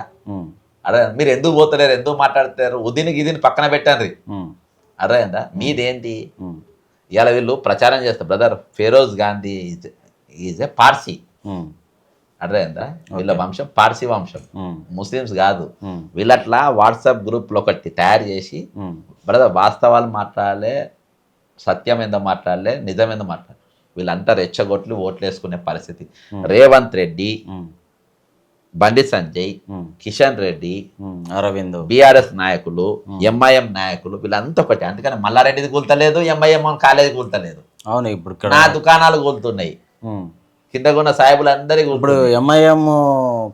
అదే మీరు ఎందుకు పోతలేరు, ఎందుకు మాట్లాడతారు, ఉదినికి ఇదిని పక్కన పెట్టండి. ఉమ్, అర్థమైందా? మీదేంటి? ఉమ్, ఇలా వీళ్ళు ప్రచారం చేస్తారు, brother Feroze Gandhi is a Parsi. Um, అర్థమైందా? వీళ్ళ వంశం పార్సీ వంశం, ఉమ్, ముస్లిమ్స్ కాదు. ఉమ్, వీళ్ళట్లా వాట్సాప్ గ్రూప్లో ఒకటి తయారు చేసి ఉమ్, బ్రదర్ వాస్తవాలు మాట్లాడలే, సత్యం ఏందో మాట్లాడలే, నిజం ఏందో మాట్లాడలే, వీళ్ళంతా రెచ్చగొట్లు ఓట్లు వేసుకునే పరిస్థితి. రేవంత్ రెడ్డి, ఉమ్, బండి సంజయ్, ఉమ్, కిషన్ రెడ్డి, అరవింద్, బీఆర్ఎస్ నాయకులు, ఎంఐఎం నాయకులు, వీళ్ళంతా ఒకటి. అందుకని మల్లారెడ్డిది కూల్తలేదు, ఎంఐఎం కాలేజీ కూల్తలేదు, అవును ఇప్పుడు ఇక్కడ నా దుకాణాలు కూలుతున్నాయి, ఉమ్. కింద ఉన్న సాయిబులందరికీ ఇప్పుడు ఎంఐఎం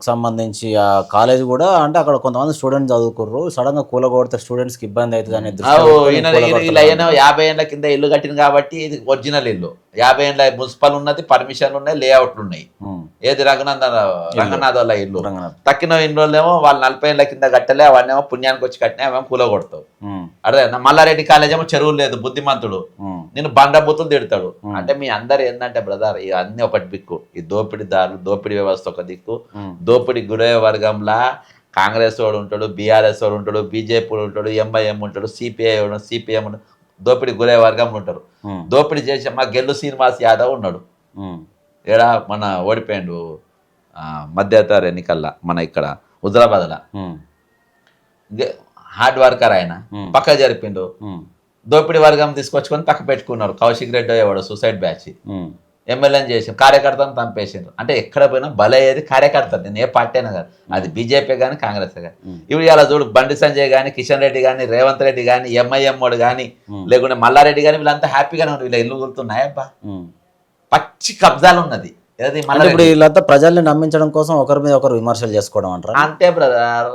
సంబంధించి ఆ కాలేజ్ కూడా అంటే అక్కడ కొంతమంది స్టూడెంట్స్ చదువుకుర్రు, సడన్ గా కూలగొడితే స్టూడెంట్స్ కి ఇబ్బంది అవుతుంది అనే దృష్టిలో పెట్టుకొని ఇలా అయినా 50 ఏళ్ళ కింద ఇల్లు కట్టింది కాబట్టి ఇది ఒరిజినల్ ఇల్లు. 50 ఏళ్ళ మున్సిపల్ ఉన్నది, పర్మిషన్లు ఉన్నాయి, లేఅవుట్లు ఉన్నాయి. ఉమ్, ఏది రంగనాథ్ వాళ్ళ ఇల్లు. రంగనాథ్. తక్కిన ఇండ్లేమో వాళ్ళు 40 ఏళ్ళ కింద కట్టలే, అవన్నేమో పుణ్యానికి వచ్చి కట్టినా, అవేమో కూలగొడతావు. ఉమ్, అదే మల్లారెడ్డి కాలేజ్ ఏమో చెరువులు లేదు, బుద్ధిమంతుడు, ఉమ్, నేను బండబూతులు తిడతాడు. అంటే మీ అందరు ఏంటంటే బ్రదర్ ఇవన్నీ ఒకటి దిక్కు, ఈ దోపిడీదారులు, దోపిడీ వ్యవస్థ ఒక దిక్కు, దోపిడీ గురే వర్గంలా కాంగ్రెస్ వాడు ఉంటాడు, బీఆర్ఎస్ వాడు ఉంటాడు, బీజేపీ వాడు ఉంటాడు, ఎంఐఎం ఉంటాడు, సిపిఐ ఉంటాడు, సిపిఎం ఉంటాడు, దోపిడీ గురే వర్గంలో ఉంటారు. ఉమ్, దోపిడీ చేసే మా గెల్లు శ్రీనివాస్ యాదవ్ ఉన్నాడు, ఉమ్, ఏడా మన ఓడిపోయాడు మధ్యతర ఎన్నికల్లా మన ఇక్కడ హుజరాబాద్లో. ఉమ్, హార్డ్ వర్కర్ ఆయన, పక్క జరిపిండు. ఉమ్, దోపిడీ వర్గం తీసుకొచ్చుకొని పక్క పెట్టుకున్నారు. కౌశిక్ రెడ్డి అయ్యేవాడు సూసైడ్ బ్యాచ్, ఉమ్, ఎమ్మెల్యేని చేసి కార్యకర్తను చంపేసిండ్రు. అంటే ఎక్కడ పోయినా బలయ్యేది కార్యకర్త. నేను ఏ పార్టీ అయినా కాదు, అది బీజేపీ కానీ కాంగ్రెస్ కానీ. ఇప్పుడు ఇలా చూడు, బండి సంజయ్ కానీ, కిషన్ రెడ్డి కానీ, రేవంత్ రెడ్డి కానీ, ఎంఐఎం వాడు కానీ, లేకుంటే మల్లారెడ్డి కానీ, వీళ్ళంతా హ్యాపీగానే ఉన్నారు. వీళ్ళ ఇల్లు కూలుతున్నాయబ్బా, ఉమ్. పచ్చి కబ్జాలు ఉన్నది. ఏది అంటే ఇప్పుడు మల్లారెడ్డి వీళ్ళంతా ప్రజల్ని నమ్మించడం కోసం ఒకరి మీద ఒకరు విమర్శలు చేసుకోవడం అంటారా? అంతే బ్రదర్.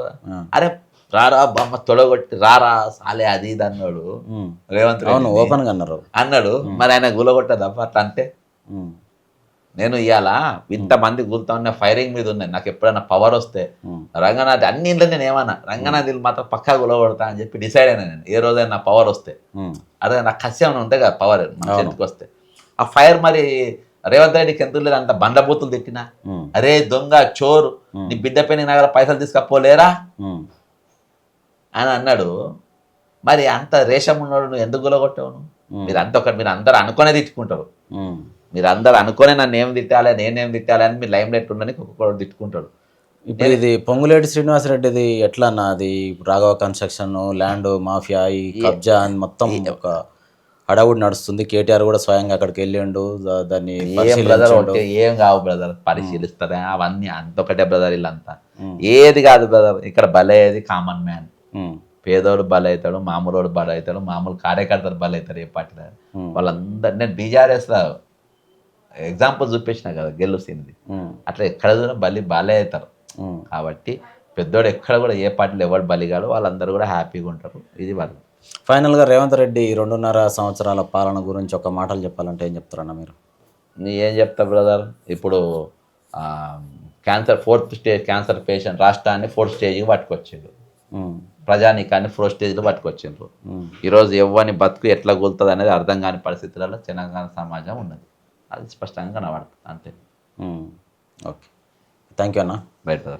అరే రారా బొమ్మ తొడగొట్టి రారా సాలే అది ఇది అన్నాడు ఉమ్, రేవంత్ అవును రెడ్డి, ఓపెన్ గా అన్నారు. అన్నాడు. మరి ఆయన గులగొట్టదప్ప అట్లా అంటే. ఉమ్, నేను ఇవాళ ఇంతమంది గుల్తా ఉన్న ఫైరింగ్ మీద ఉన్నాయి. నాకు ఎప్పుడైనా పవర్ వస్తే రంగనాథ్ అన్ని ఇంట్లో నేను ఏమన్నా రంగనాథ్ మాత్రం పక్కా గులగొడతా అని చెప్పి డిసైడ్ అయినా నేను. ఏ రోజైనా నా పవర్ వస్తే, ఉమ్, అదే నాకు కసి ఏమైనా ఉంటే కదా పవర్ మన చేతికి వస్తే. ఆ ఫైర్ మరి రేవంత్ రెడ్డికి ఎందుకు లేదు, అంత బండబూతులు తిట్టినా, ఉమ్, అరే దొంగ చోరు, నీ బిడ్డ పైన నా దగ్గర పైసలు తీసుకపోలేరా ఉమ్, అని అన్నాడు. మరి అంత రేషం ఉన్నాడు, నువ్వు ఎందుకు గులగొట్టావు? మీరంతా ఒకటి, మీరు అందరు అనుకునే తిట్టుకుంటారు. ఉమ్, మీరు అందరు అనుకునే నన్ను ఏం తిట్టాలి, నేనేం తిట్టాలి అని మీరు లైమ్ లైట్ ఉండని ఒక్కొక్కరు తిట్టుకుంటాడు. ఇప్పుడు ఇది పొంగులేటి శ్రీనివాసరెడ్డిది ఎట్లా అన్న, అది రాఘవ కన్స్ట్రక్షన్ ల్యాండ్ మాఫియా ఈ కబ్జా అని మొత్తం ఒక హడావుడి నడుస్తుంది. కేటీఆర్ కూడా స్వయంగా అక్కడికి వెళ్ళిండు, దాన్ని ఏం బ్రదర్ ఒకటి ఏం కావు బ్రదర్, పరిశీలిస్తారా అవన్నీ అంతొకటే బ్రదర్. వీళ్ళంతా ఏది కాదు బ్రదర్, ఇక్కడ బలయ్యేది కామన్ మ్యాన్. పేదోడు బలవుతాడు, మామూలు బలవుతాడు, మామూలు కార్యకర్తలు బలవుతారు ఏ పార్టీలో. వాళ్ళందరూ నేను బీఆర్ఎస్లో ఎగ్జాంపుల్ చూపించిన కదా గెలుస్తుంది, అట్లా ఎక్కడ కూడా బలి అవుతారు. కాబట్టి పెద్దోడు ఎక్కడ కూడా ఏ పార్టీలో ఎవరు బలిగాడు వాళ్ళందరూ కూడా హ్యాపీగా ఉంటారు. ఇది వాళ్ళు. ఫైనల్గా రేవంత్ రెడ్డి 2.5 సంవత్సరాల పాలన గురించి ఒక మాటలు చెప్పాలంటే ఏం చెప్తారన్న మీరు? నీ ఏం చెప్తా బ్రదర్, ఇప్పుడు cancer 4th stage cancer patient రాష్ట్రాన్ని 4th స్టేజ్కి పట్టుకొచ్చిండ్రు, ప్రజానీకాన్ని 4th స్టేజ్లో పట్టుకొచ్చిండ్రు. ఈరోజు ఎవ్వని బతుకు ఎట్లా కూలుతుంది అనేది అర్థం కాని పరిస్థితులలో తెలంగాణ సమాజం ఉన్నది. అది స్పష్టంగా కనబడుతుంది అంతే. ఓకే, థ్యాంక్ యూ అన్న. Right brother.